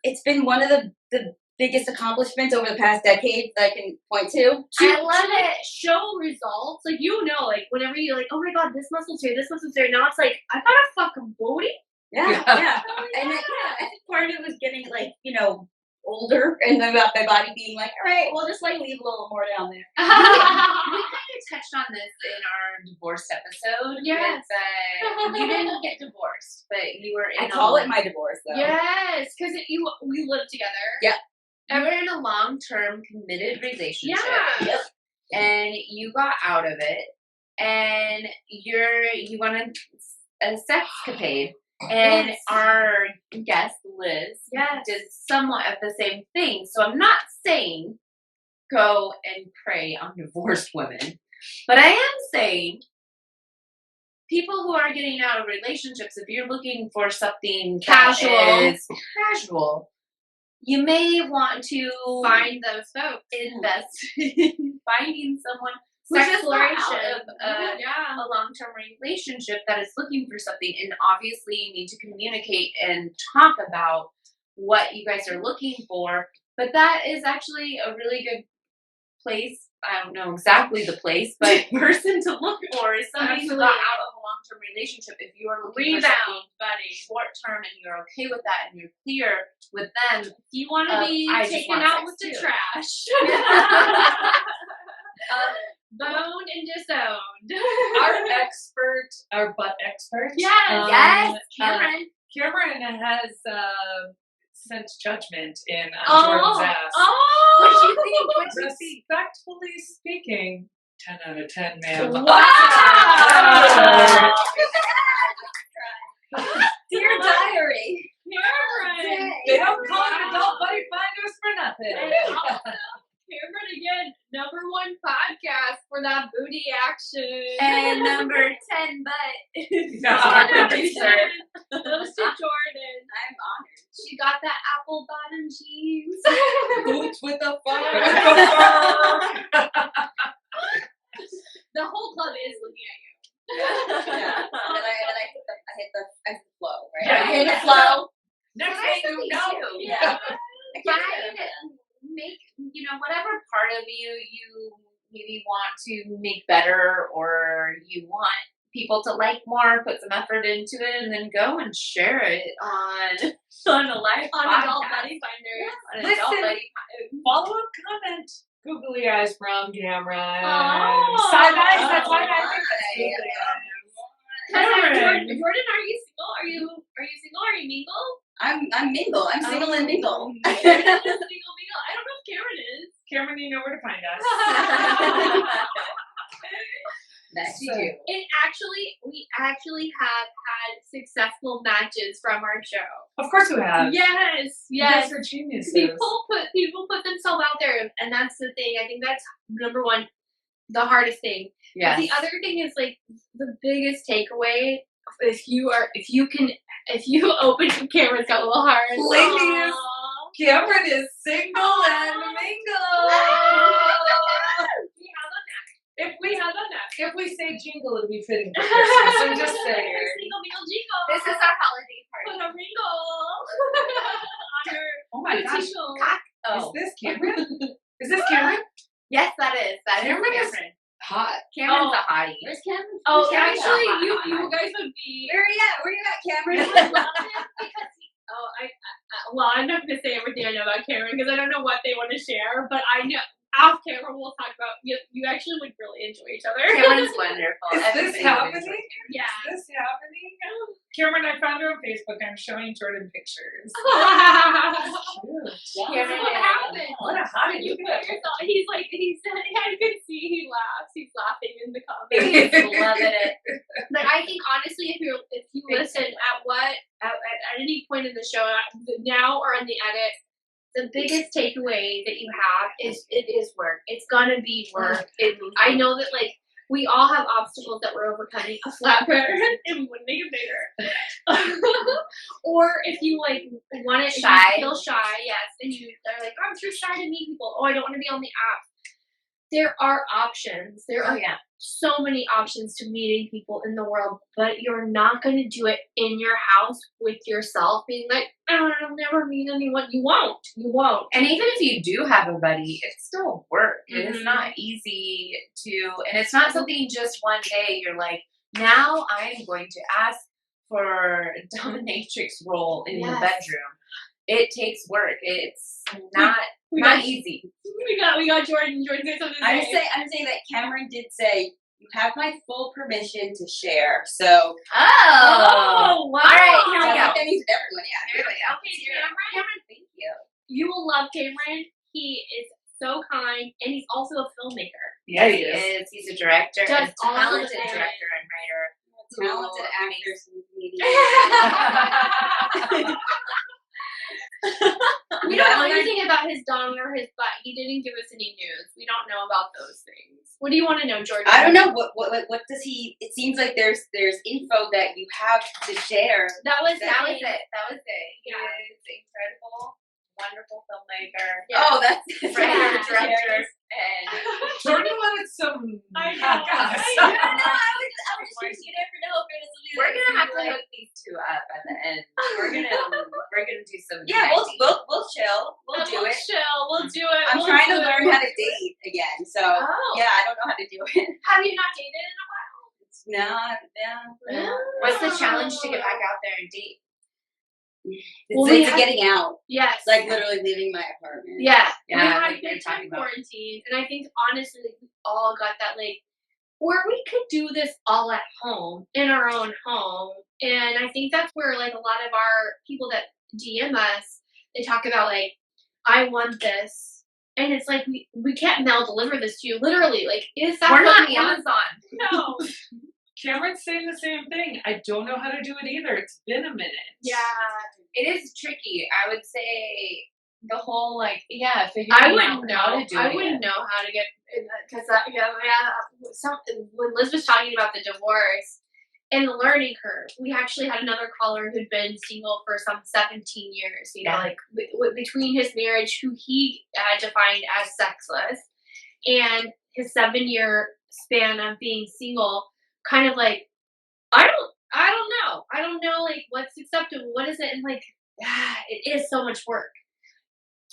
Speaker 5: it's been one of the biggest accomplishments over the past decade that I can point to.
Speaker 2: I love it. Show results. Like, like, whenever you're like, oh my god, this muscle's here, this muscle's here. Now it's like, I got a fucking booty.
Speaker 5: Yeah. And I think part of it was getting older and about my body being like, all right, well, just like leave a little more down there.
Speaker 1: We kind of touched on this in our divorce episode.
Speaker 2: Yes.
Speaker 1: With, you didn't get divorced, but you were in
Speaker 5: I call it my divorce though.
Speaker 2: Yes, because we live together.
Speaker 5: Yeah.
Speaker 1: You were in a long-term committed relationship.
Speaker 2: Yeah.
Speaker 5: Yep.
Speaker 1: And you got out of it, and you wanted a sexcapade. And
Speaker 2: Yes.
Speaker 1: our guest, Liz,
Speaker 2: Yes.
Speaker 1: did somewhat of the same thing. So I'm not saying go and prey on divorced women, but I am saying people who are getting out of relationships, if you're looking for something
Speaker 2: Casual.
Speaker 1: that is casual, you may want to
Speaker 2: Find those folks.
Speaker 1: invest in finding someone who's
Speaker 2: Sex
Speaker 1: just not
Speaker 2: exploration.
Speaker 1: out of
Speaker 2: Yeah.
Speaker 1: a long-term relationship that is looking for something, and obviously you need to communicate and talk about what you guys are looking for. But that is actually a really good place. I don't know exactly the place, but person to look for is somebody who got out of a long-term relationship. If you are looking for something
Speaker 2: buddy.
Speaker 1: short-term and you're okay with that and you're clear with them,
Speaker 2: You want to be
Speaker 1: I just
Speaker 2: taken
Speaker 1: want
Speaker 2: out
Speaker 1: sex
Speaker 2: with the
Speaker 1: too.
Speaker 2: trash. Bone and disowned.
Speaker 3: Our butt expert.
Speaker 2: Yes.
Speaker 1: yes, Cameron.
Speaker 3: Cameron has sent judgment in
Speaker 2: Oh,
Speaker 3: Jordan's ass.
Speaker 1: What do you think? What do you think?
Speaker 3: Respectfully speaking, 10 out of 10, ma'am.
Speaker 2: Wow.
Speaker 5: Dear diary.
Speaker 2: Cameron.
Speaker 3: They don't call it adult buddy finders for nothing.
Speaker 2: And also, Cameron again, #1 podcast for that booty action.
Speaker 1: And number 10, but
Speaker 2: Number
Speaker 1: producer.
Speaker 2: 10 goes to Jordan.
Speaker 5: I'm honored.
Speaker 2: She got that apple bottom jeans.
Speaker 5: Boots with a
Speaker 2: The whole club is looking at you.
Speaker 5: Yeah. And then I hit the flow, right?
Speaker 3: Yeah,
Speaker 5: I hit the flow.
Speaker 3: Next thing you know.
Speaker 2: Yeah.
Speaker 1: Find, make, whatever part of you maybe want to make better, or you want people to like more, put some effort into it, and then go and share it on a live
Speaker 2: On
Speaker 1: podcast.
Speaker 2: Adult Buddy Finders.
Speaker 1: On Adult
Speaker 3: Listen.
Speaker 1: Buddy
Speaker 3: Follow up comment. Googly eyes from Cameron.
Speaker 2: Oh.
Speaker 3: Side eyes. That's why I
Speaker 5: Alright.
Speaker 3: think it's googly eyes.
Speaker 2: Jordan, are you single? Are you single? Are you mingle?
Speaker 5: I'm mingle. I'm single and mingle.
Speaker 2: Single. I don't know if Cameron is.
Speaker 3: Cameron, you know where to find us.
Speaker 1: Yes, you
Speaker 3: So-
Speaker 1: do.
Speaker 2: We actually have had successful matches from our show.
Speaker 3: Of course we have.
Speaker 2: Yes.
Speaker 3: You guys are geniuses.
Speaker 2: People put themselves out there, and that's the thing. I think that's #1, the hardest thing.
Speaker 1: Yes.
Speaker 2: The other thing is like the biggest takeaway. If you open Cameron's got little hearts.
Speaker 3: Ladies.
Speaker 2: Aww.
Speaker 3: Cameron is single and mingle. If we say jingle, it'll be fitting for Christmas. I'm just saying.
Speaker 2: Jingle, jingle.
Speaker 4: This is our holiday party.
Speaker 2: Put a ringle on your
Speaker 3: Oh my gosh.
Speaker 2: tingle.
Speaker 1: Oh.
Speaker 3: Is this Cameron? Is this Cameron?
Speaker 1: Yes, that is. That
Speaker 3: Cameron
Speaker 1: is
Speaker 3: is
Speaker 1: Cameron.
Speaker 3: hot.
Speaker 1: Cameron's a hottie.
Speaker 5: Where's Cameron?
Speaker 2: Oh,
Speaker 5: Where's Cameron?
Speaker 2: actually,
Speaker 1: Hot,
Speaker 2: you
Speaker 1: hot, hot.
Speaker 2: guys would be.
Speaker 5: Where are you at? Where you at, Cameron?
Speaker 2: You would love him because well, I'm not going to say everything I know about Cameron because I don't know what they want to share, but I know off camera we'll talk about you actually would really enjoy each other.
Speaker 1: Cameron's wonderful.
Speaker 3: Is this
Speaker 1: Everybody
Speaker 3: happening?
Speaker 1: would enjoy
Speaker 2: Yeah.
Speaker 3: Is this happening? Cameron, I found her on Facebook. I'm showing Jordan pictures.
Speaker 1: Cameron
Speaker 2: What
Speaker 1: is-
Speaker 2: happened?
Speaker 3: What a hottie.
Speaker 2: You
Speaker 3: Look at
Speaker 2: put yourself, he's like, he said, I could see he laughs. He's laughing in the comments.
Speaker 1: He's loving it.
Speaker 2: But I think honestly, if you listen at any point in the show, now or in the edit, the biggest takeaway that you have is it is work. It's gonna be work. I know that like we all have obstacles that we're overcoming. A flatbread, and we wouldn't make it bigger. Or if you like want to feel shy, yes, and you are like, oh, I'm too shy to meet people. Oh, I don't want to be on the app. There are options. There are so many options to meeting people in the world, but you're not going to do it in your house with yourself being like, oh, I'll never meet anyone. You won't.
Speaker 1: And even if you do have a buddy, it's still work. It is
Speaker 2: Mhm.
Speaker 1: not easy to, and it's not something just one day you're like, now I'm going to ask for a dominatrix role in the bedroom. It takes work. It's not easy.
Speaker 2: We got Jordan. Jordan said something.
Speaker 5: I'm saying that Cameron did say, you have my full permission to share. So
Speaker 1: Oh,
Speaker 2: wow.
Speaker 1: All right, here we go.
Speaker 5: that means everyone,
Speaker 1: Here we go.
Speaker 2: Okay, Cameron.
Speaker 1: Thank you.
Speaker 2: You will love Cameron. He is so kind, and he's also a filmmaker.
Speaker 3: Yeah,
Speaker 1: He is. He's a director,
Speaker 2: Does
Speaker 1: a
Speaker 2: all the
Speaker 1: talented
Speaker 2: things.
Speaker 1: director and writer.
Speaker 5: talented
Speaker 1: Who
Speaker 5: actors and comedians.
Speaker 2: We don't know anything about his dong or his butt. He didn't give us any news. We don't know about those things. What do you want to know, Jordan?
Speaker 5: I don't know what does he? It seems like there's info that you have to share.
Speaker 2: That was
Speaker 1: That was it. He
Speaker 2: Yeah.
Speaker 1: is incredible, wonderful filmmaker,
Speaker 2: Yeah.
Speaker 5: Oh, that's
Speaker 1: writer,
Speaker 2: Yeah.
Speaker 1: director, and
Speaker 3: Jordan wanted some
Speaker 2: I know.
Speaker 3: hot guys.
Speaker 5: I was just you never know if it's
Speaker 1: we're gonna have to hook these two up at the end. We're gonna do some.
Speaker 5: Yeah, we'll chill. We'll do it.
Speaker 2: Chill. We'll do it.
Speaker 5: I'm
Speaker 2: We'll
Speaker 5: trying to
Speaker 2: do it.
Speaker 5: learn how to date again. So
Speaker 2: Oh.
Speaker 5: yeah, I don't know how to do it.
Speaker 2: Have you not dated in a
Speaker 5: It's not.
Speaker 2: while?
Speaker 1: What's the challenge to get back out there and date?
Speaker 5: It's getting out.
Speaker 2: Yes.
Speaker 5: It's like literally leaving my apartment.
Speaker 2: Yeah.
Speaker 1: Yeah,
Speaker 2: We had
Speaker 1: like
Speaker 2: big
Speaker 1: you're talking
Speaker 2: time
Speaker 1: about.
Speaker 2: quarantine, and I think honestly, like, we all got that like, where we could do this all at home in our own home, and I think that's where like a lot of our people that DM us, they talk about like, I want this, and it's like we can't mail deliver this to you. Literally, like, is that
Speaker 1: We're
Speaker 2: what
Speaker 1: not
Speaker 2: we want?
Speaker 1: Amazon.
Speaker 2: No.
Speaker 3: Cameron's saying the same thing. I don't know how to do it either. It's been a minute.
Speaker 2: Yeah.
Speaker 1: It is tricky. I would say the whole figuring
Speaker 2: I
Speaker 1: out
Speaker 2: wouldn't
Speaker 1: how
Speaker 2: know.
Speaker 1: to do
Speaker 2: I
Speaker 1: it.
Speaker 2: wouldn't know how to get because when Liz was talking about the divorce and the learning curve, we actually had another caller who'd been single for some 17 years. You know,
Speaker 1: Yeah.
Speaker 2: like between his marriage, who he had defined as sexless, and his 7-year span of being single, kind of like I don't know like what's acceptable, what is it, and like it is so much work.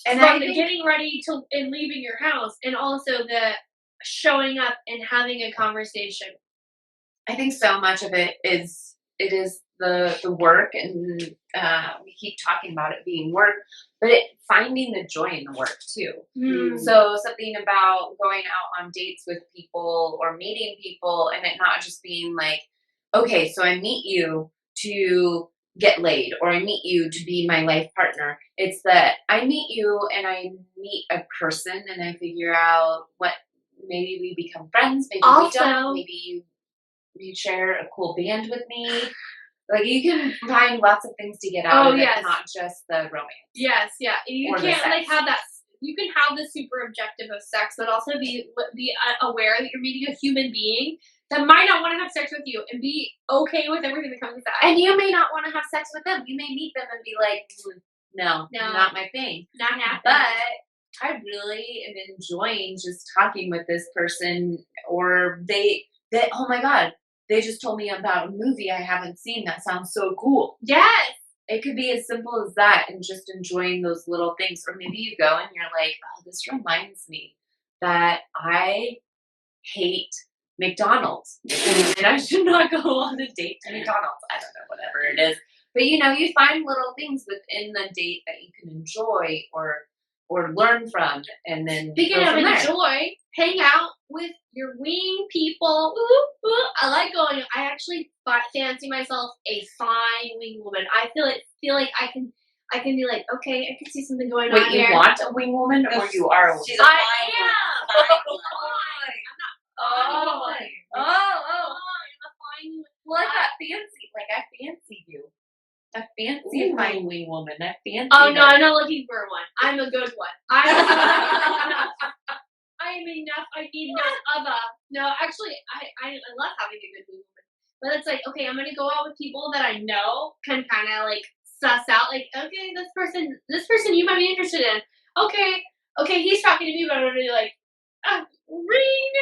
Speaker 2: And
Speaker 1: From
Speaker 2: then
Speaker 1: the
Speaker 2: getting ready to and leaving your house, and also the showing up and having a conversation.
Speaker 1: I think so much of it is the work, and we keep talking about it being work, but finding the joy in the work too. So something about going out on dates with people or meeting people, and it not just being like, okay, so I meet you to get laid, or I meet you to be my life partner. It's that I meet you and I meet a person and I figure out what, maybe we become friends, maybe we don't, maybe you share a cool band with me. Like, you can find lots of things to get out of it, not just the romance.
Speaker 2: Yes, yeah. You
Speaker 1: Or the
Speaker 2: can't like
Speaker 1: sex.
Speaker 2: have that. You can have the super objective of sex, but also be aware that you're meeting a human being that might not want to have sex with you, and be okay with everything that comes with that.
Speaker 1: And you may not want to have sex with them. You may meet them and be like, no,
Speaker 2: No.
Speaker 1: not my thing.
Speaker 2: Not happening.
Speaker 1: But I really am enjoying just talking with this person, or they oh my god, they just told me about a movie I haven't seen that sounds so cool.
Speaker 2: Yes.
Speaker 1: It could be as simple as that, and just enjoying those little things. Or maybe you go and you're like, oh, this reminds me that I hate McDonald's and I should not go on a date to McDonald's. I don't know, whatever it is. But you find little things within the date that you can enjoy or learn from, and then
Speaker 2: speaking of enjoy, hang out with your wing people. Ooh, ooh. I like going. I actually fancy myself a fine wing woman. I feel like I can be like, okay, I can see something going on here.
Speaker 1: Wait, you want a wing woman, or you are a wing?
Speaker 2: I am.
Speaker 1: I'm a fine. Well, I fancy you. I fancy a fine wing woman. I fancy.
Speaker 2: Oh no, I'm not looking for one. I'm a good one. I am enough. I need no other. No, actually, I love having a good wing woman. But it's like, okay, I'm gonna go out with people that I know can kind of like suss out, like, okay, this person you might be interested in. Okay, he's talking to me, but I'm gonna be like, ring,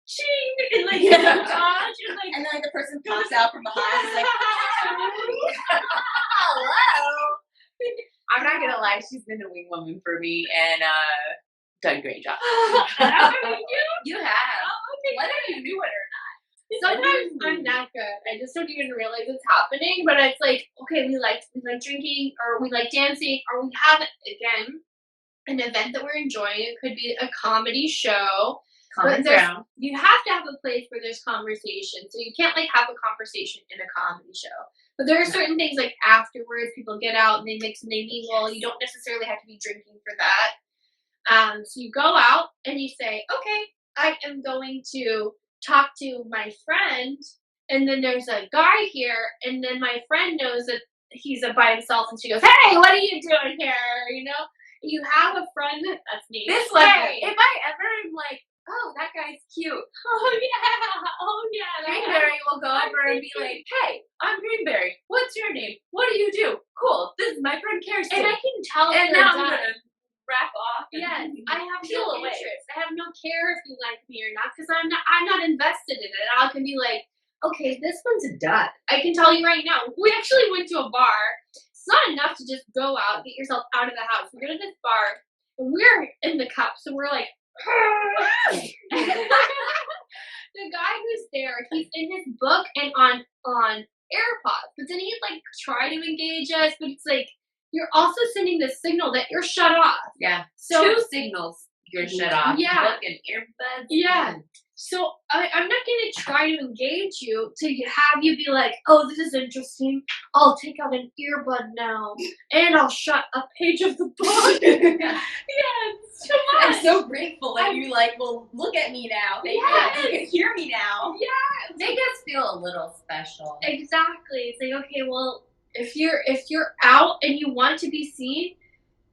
Speaker 2: ching, and like, dodge, and like,
Speaker 5: and then the person pops out from behind, and is like, hello.
Speaker 1: I'm not gonna lie, she's been a wing woman for me and done a great job. You have.
Speaker 2: Oh, okay,
Speaker 1: whether you knew it or not.
Speaker 2: Sometimes I'm that good. I just don't even realize it's happening. But it's like, okay, we like drinking, or we like dancing, or we have again an event that we're enjoying. It could be a comedy show.
Speaker 1: Common ground.
Speaker 2: You have to have a place where there's conversation. So you can't like have a conversation in a comedy show. But there are certain things like afterwards, people get out and they mix and they mingle. You don't necessarily have to be drinking for that. So you go out and you say, okay, I am going to talk to my friend, and then there's a guy here, and then my friend knows that he's by himself, and she goes, hey, what are you doing here? You have a friend that's named
Speaker 1: this one. If I ever am like, oh, that guy's cute.
Speaker 2: Oh yeah.
Speaker 1: Greenberry will go over and be like, hey, I'm Greenberry. What's your name? What do you do? Cool. This is my friend Kirsten.
Speaker 2: And I can tell.
Speaker 1: And now I'm gonna wrap off.
Speaker 2: Yes, I have
Speaker 1: peel
Speaker 2: no
Speaker 1: away.
Speaker 2: interest. I have no care if you like me or not, because I'm not invested in it. I can be like, okay, this one's a dud. I can tell you right now. We actually went to a bar. It's not enough to just go out, get yourself out of the house. We go to this bar, and we're in the cup, so we're like, the guy who's there, he's in his book and on AirPods, but then he'd like try to engage us, but it's like, you're also sending the signal that you're shut off.
Speaker 1: Yeah.
Speaker 2: So
Speaker 1: 2 signals you're shut off.
Speaker 2: Yeah.
Speaker 1: Book and earbuds.
Speaker 2: Yeah. So I'm not going to try to engage you to have you be like, oh, this is interesting. I'll take out an earbud now, and I'll shut a page of the book. Yeah, it's too much.
Speaker 5: I'm so grateful that you like, well, look at me now. You can hear me now.
Speaker 2: Yeah.
Speaker 1: Make us feel a little special.
Speaker 2: Exactly. It's like, okay, well, if you're out and you want to be seen,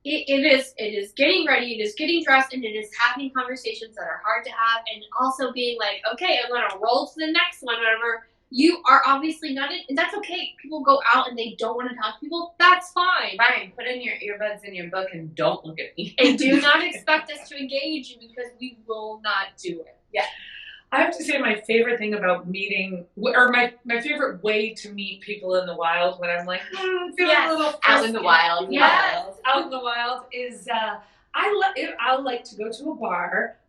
Speaker 2: it is getting ready, it is getting dressed, and it is having conversations that are hard to have, and also being like, okay, I'm gonna roll to the next one, whatever. You are obviously not in, and that's okay. People go out and they don't want to talk to people. That's fine.
Speaker 1: Fine. Put in your earbuds in your book and don't look at me.
Speaker 2: And do not expect us to engage you, because we will not do it.
Speaker 3: Yeah. I have to say my favorite thing about meeting, or my favorite way to meet people in the wild when I'm like, feeling a little
Speaker 1: out in the wild.
Speaker 2: Yes.
Speaker 3: Out in the wild is, I like to go to a bar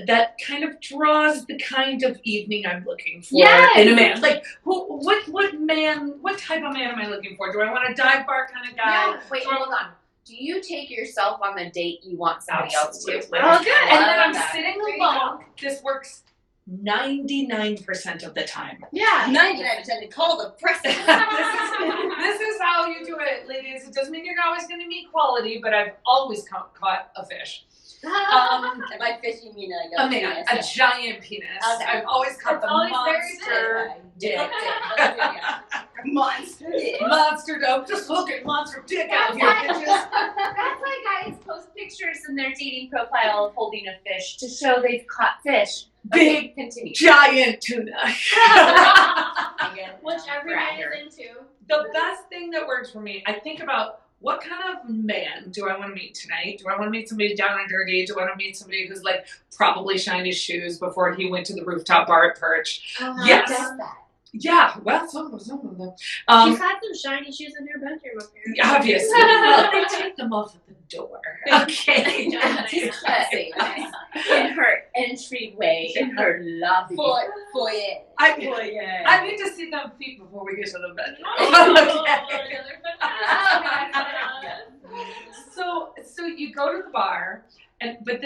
Speaker 3: that kind of draws the kind of evening I'm looking for in a man. Like, what type of man am I looking for? Do I want a dive bar kind of guy?
Speaker 1: Yeah. Wait, hold on. Do you take yourself on the date you want somebody else to?
Speaker 3: Oh,
Speaker 2: good.
Speaker 3: And then I'm
Speaker 1: that.
Speaker 3: sitting alone. This works 99% of the time.
Speaker 2: Yeah.
Speaker 5: 99% to call the press.
Speaker 3: This is how you do it, ladies. It doesn't mean you're always going to meet quality, but I've always caught a fish.
Speaker 5: And by fish, you mean like a penis.
Speaker 3: A giant penis.
Speaker 5: Okay.
Speaker 3: I've always caught the monster dick.
Speaker 5: Monster dick.
Speaker 3: Monster dick. Just look at monster dick out here, bitches.
Speaker 1: That's why guys post pictures in their dating profile of holding a fish to show they've caught fish.
Speaker 3: Big,
Speaker 1: continue.
Speaker 3: giant tuna.
Speaker 2: Which every man is into.
Speaker 3: The best thing that works for me, I think about what kind of man do I want to meet tonight? Do I want to meet somebody down and dirty? Do I want to meet somebody who's like probably shined his shoes before he went to the rooftop bar at Perch? Yes. Yeah, well, some of them.
Speaker 2: She's had some shiny shoes in her bedroom up here.
Speaker 3: Obviously. Well, they take them off at the door. Okay.
Speaker 1: In her entryway, in her lobby.
Speaker 5: Foyer.
Speaker 3: I need to see them feet before we get to the bedroom. So you go to the bar, but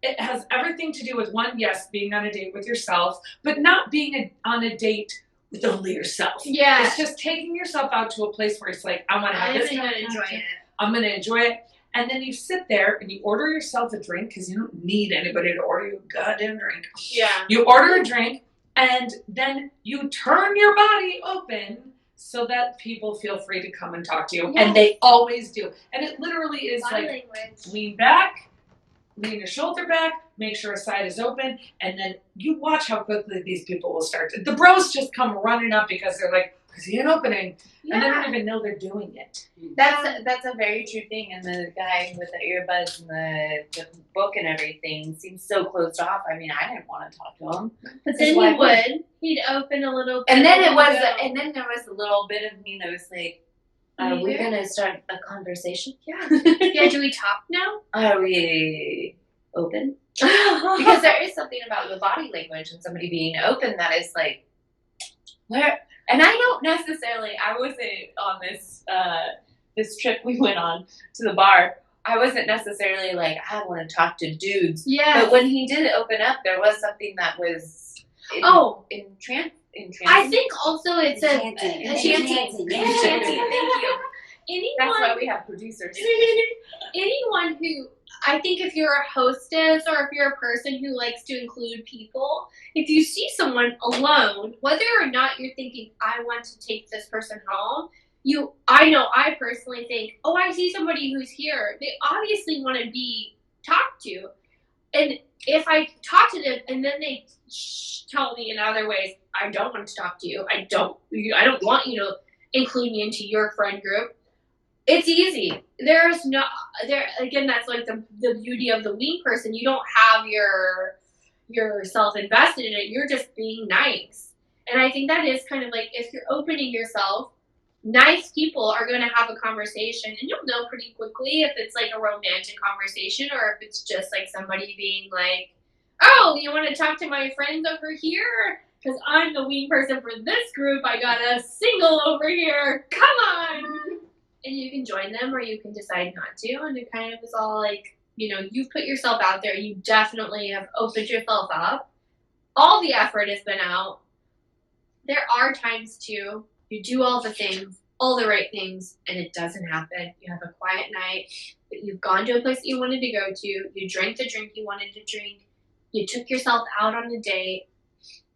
Speaker 3: it has everything to do with one, yes, being on a date with yourself, but not being on a date with only yourself.
Speaker 2: Yeah.
Speaker 3: It's just taking yourself out to a place where it's like, I want to have this.
Speaker 2: I'm going to enjoy it.
Speaker 3: I'm going to enjoy it. And then you sit there and you order yourself a drink because you don't need anybody to order you a goddamn drink.
Speaker 2: Yeah.
Speaker 3: You order a drink and then you turn your body open so that people feel free to come and talk to you.
Speaker 2: Yes.
Speaker 3: And they always do. And it literally is
Speaker 2: Body
Speaker 3: like,
Speaker 2: language.
Speaker 3: lean back, lean your shoulder back, make sure a side is open, and then you watch how quickly these people will start. The bros just come running up because they're like, I see an opening.
Speaker 2: Yeah.
Speaker 3: And they don't even know they're doing it.
Speaker 1: That's a very true thing. And the guy with the earbuds and the book and everything seems so closed off. I mean, I didn't want to talk to him.
Speaker 2: But then he would. He'd open a little bit.
Speaker 1: And then there was a little bit of me that was like, are we gonna start a conversation?
Speaker 2: Yeah. Yeah, do we talk now?
Speaker 1: Are we open? Because there is something about the body language and somebody being open that is like, where? And I don't necessarily. I wasn't on this trip we went on to the bar. I wasn't necessarily like, I want to talk to dudes.
Speaker 2: Yeah.
Speaker 1: But when he did open up, there was something that was entrancing.
Speaker 2: I think also it's
Speaker 1: Enchanting.
Speaker 2: Thank you.
Speaker 1: That's why we have producers.
Speaker 2: Anyone who, I think if you're a hostess or if you're a person who likes to include people, if you see someone alone, whether or not you're thinking, I want to take this person home, I personally think, oh, I see somebody who's here. They obviously want to be talked to. And if I talk to them and then they tell me in other ways, I don't want to talk to you. I don't want you to include me into your friend group. It's easy. Again, that's like the beauty of the wing person. You don't have yourself invested in it. You're just being nice. And I think that is kind of like, if you're opening yourself, nice people are going to have a conversation, and you'll know pretty quickly if it's like a romantic conversation or if it's just like somebody being like, oh, you want to talk to my friends over here? Because I'm the wing person for this group. I got a single over here. Come on. And you can join them or you can decide not to. And it kind of is all like, you've put yourself out there. You definitely have opened yourself up. All the effort has been out. There are times too, you do all the things, all the right things, and it doesn't happen. You have a quiet night, but you've gone to a place that you wanted to go to. You drank the drink you wanted to drink. You took yourself out on a date.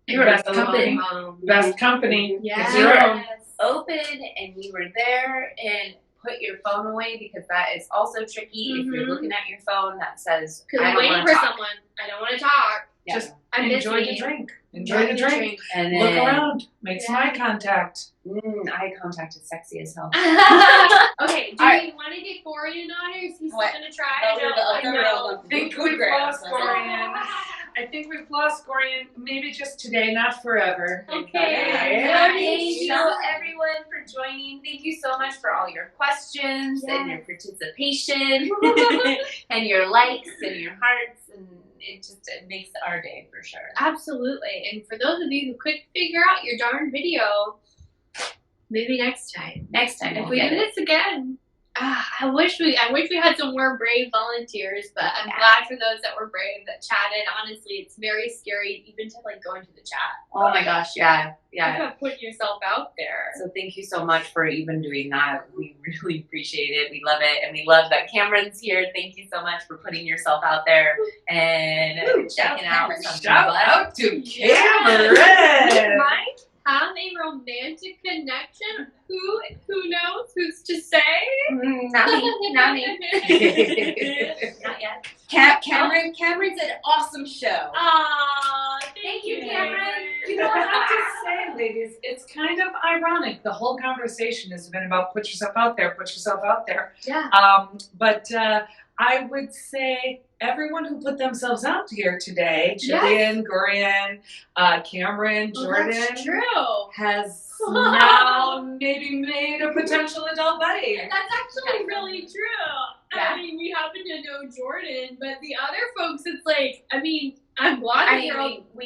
Speaker 3: You're best company. Best company.
Speaker 2: Yes.
Speaker 3: You're
Speaker 1: open and you were there, and put your phone away because that is also tricky. If you're looking at your phone that says,
Speaker 2: because I'm waiting for someone. I don't want to talk.
Speaker 1: Yeah.
Speaker 3: Just enjoy the drink. Enjoy the drink.
Speaker 1: And then,
Speaker 3: look around. Make some eye contact.
Speaker 1: Eye contact is sexy as hell.
Speaker 2: Okay, do we want to get Gorion on, or is he still going to try?
Speaker 3: I think we've lost Gorion. Maybe just today, not forever.
Speaker 2: Okay.
Speaker 1: Thank you everyone for joining. Thank you so much for all your questions and your participation and your likes and your hearts, and it makes our day for sure.
Speaker 2: Absolutely. And for those of you who couldn't figure out your darn video, maybe next time. If we do this again. I wish we had some more brave volunteers, but I'm glad for those that were brave that chatted. Honestly, it's very scary even to like go into the chat.
Speaker 1: Oh my gosh, yeah.
Speaker 2: About putting yourself out there.
Speaker 1: So thank you so much for even doing that. We really appreciate it. We love it, and we love that Cameron's here. Thank you so much for putting yourself out there and checking out some
Speaker 3: Shout out to Cameron.
Speaker 2: We might have a romantic connection. Who knows? Who's to say?
Speaker 1: Not me. Not yet.
Speaker 5: Cameron's an awesome show.
Speaker 2: Aw,
Speaker 1: Thank you, Cameron. You
Speaker 3: You know, I have to say, ladies, it's kind of ironic. The whole conversation has been about put yourself out there, put yourself out there.
Speaker 2: Yeah.
Speaker 3: But I would say everyone who put themselves out here today, Jillian, Gorion, Cameron, Jordan,
Speaker 2: that's true.
Speaker 3: has now maybe made a potential adult buddy.
Speaker 2: That's actually really true.
Speaker 1: Yeah.
Speaker 2: I mean, we happen to know Jordan, but the other folks, it's like, I mean, I'm glad
Speaker 1: we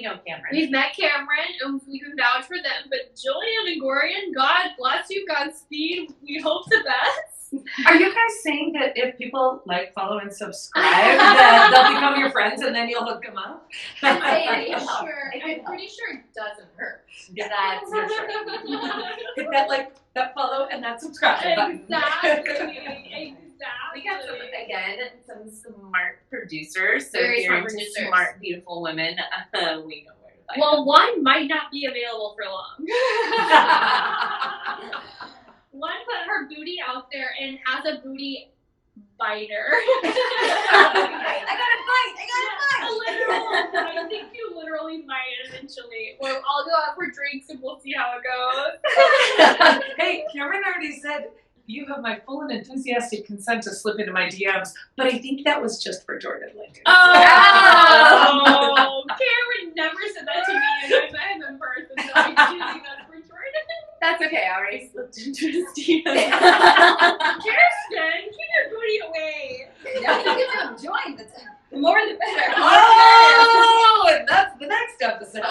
Speaker 1: know Cameron.
Speaker 2: We've met Cameron, and we can vouch for them. But Jillian and Gorion, God bless you, Godspeed. We hope the best.
Speaker 3: Are you guys saying that if people like, follow, and subscribe, that they'll become your friends and then you'll hook them up?
Speaker 2: I'm pretty sure it doesn't hurt.
Speaker 1: That's for sure.
Speaker 3: Hit that follow and that subscribe button.
Speaker 2: Exactly.
Speaker 1: We got some smart producers. So
Speaker 2: Very
Speaker 1: if you're
Speaker 2: smart
Speaker 1: into
Speaker 2: producers.
Speaker 1: smart, beautiful women, we know where to find
Speaker 2: Well, one might not be available for long.
Speaker 1: them.
Speaker 2: One put her booty out there and has a booty biter.
Speaker 5: I got a bite.
Speaker 2: I think you literally might eventually. Well, I'll go out for drinks and we'll see how it goes.
Speaker 3: Hey, Cameron already said, you have my full and enthusiastic consent to slip into my DMs, but I think that was just for Jordan Lincoln.
Speaker 2: Oh, Karen never said that to me, and I met him in person, so I do think that's for Jordan.
Speaker 1: That's okay. I already slipped into his DM.
Speaker 2: Kirsten, keep your booty away.
Speaker 5: No, you get to join. The more the better.
Speaker 3: Oh, and that's the next episode.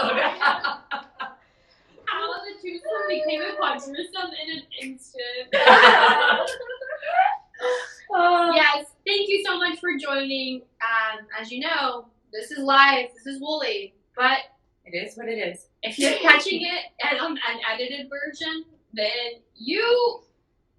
Speaker 2: How the twosome became a quadrisome in an instant. Yes, thank you so much for joining. As you know, this is live. This is woolly, but
Speaker 1: It is what it is.
Speaker 2: if you're catching it as an unedited version, then you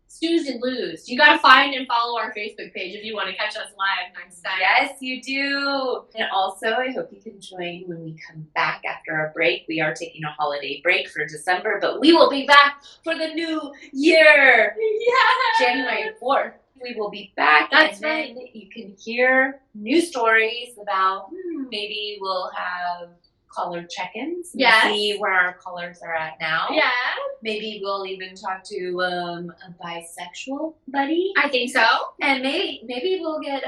Speaker 2: snooze and lose. You gotta find and follow our Facebook page if you want to catch us live next time.
Speaker 1: Yes, you do. And also, I hope you can join when we come back after our break. We are taking a holiday break for December, but we will be back for the new year.
Speaker 2: Yeah.
Speaker 1: January 4th. We will be back.
Speaker 2: That's
Speaker 1: and then you can hear new stories about maybe we'll have caller check-ins. And
Speaker 2: Yes.
Speaker 1: see where our callers are at now.
Speaker 2: Yeah,
Speaker 1: Maybe we'll even talk to a bisexual buddy.
Speaker 2: I think so.
Speaker 1: And maybe we'll get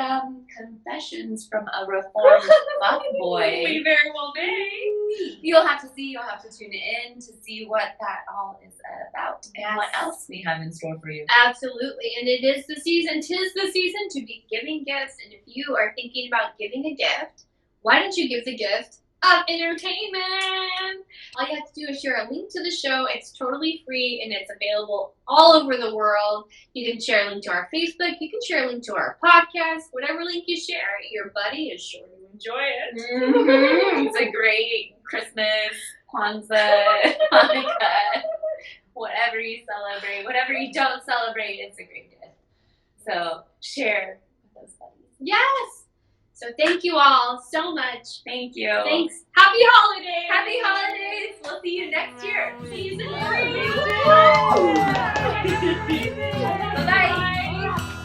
Speaker 1: confessions from a reformed fuckboy.
Speaker 2: We very well may.
Speaker 1: You'll have to tune in to see what that all is about and what else we have in store for you.
Speaker 2: Absolutely, and it is the season. 'Tis the season to be giving gifts. And if you are thinking about giving a gift, why don't you give the gift of entertainment? All you have to do is share a link to the show. It's totally free and it's available all over the world. You can share a link to our Facebook. You can share a link to our podcast. Whatever link you share, your buddy is sure to enjoy it.
Speaker 1: It's a great Christmas, Kwanzaa, Hanukkah, whatever you celebrate, whatever you don't celebrate, it's a great gift. So share with those buddies.
Speaker 2: Yes. So thank you all so much.
Speaker 1: Thank you.
Speaker 2: Thanks. Happy holidays.
Speaker 1: Happy holidays. We'll see you next year.
Speaker 2: Season 3.
Speaker 1: Bye-bye.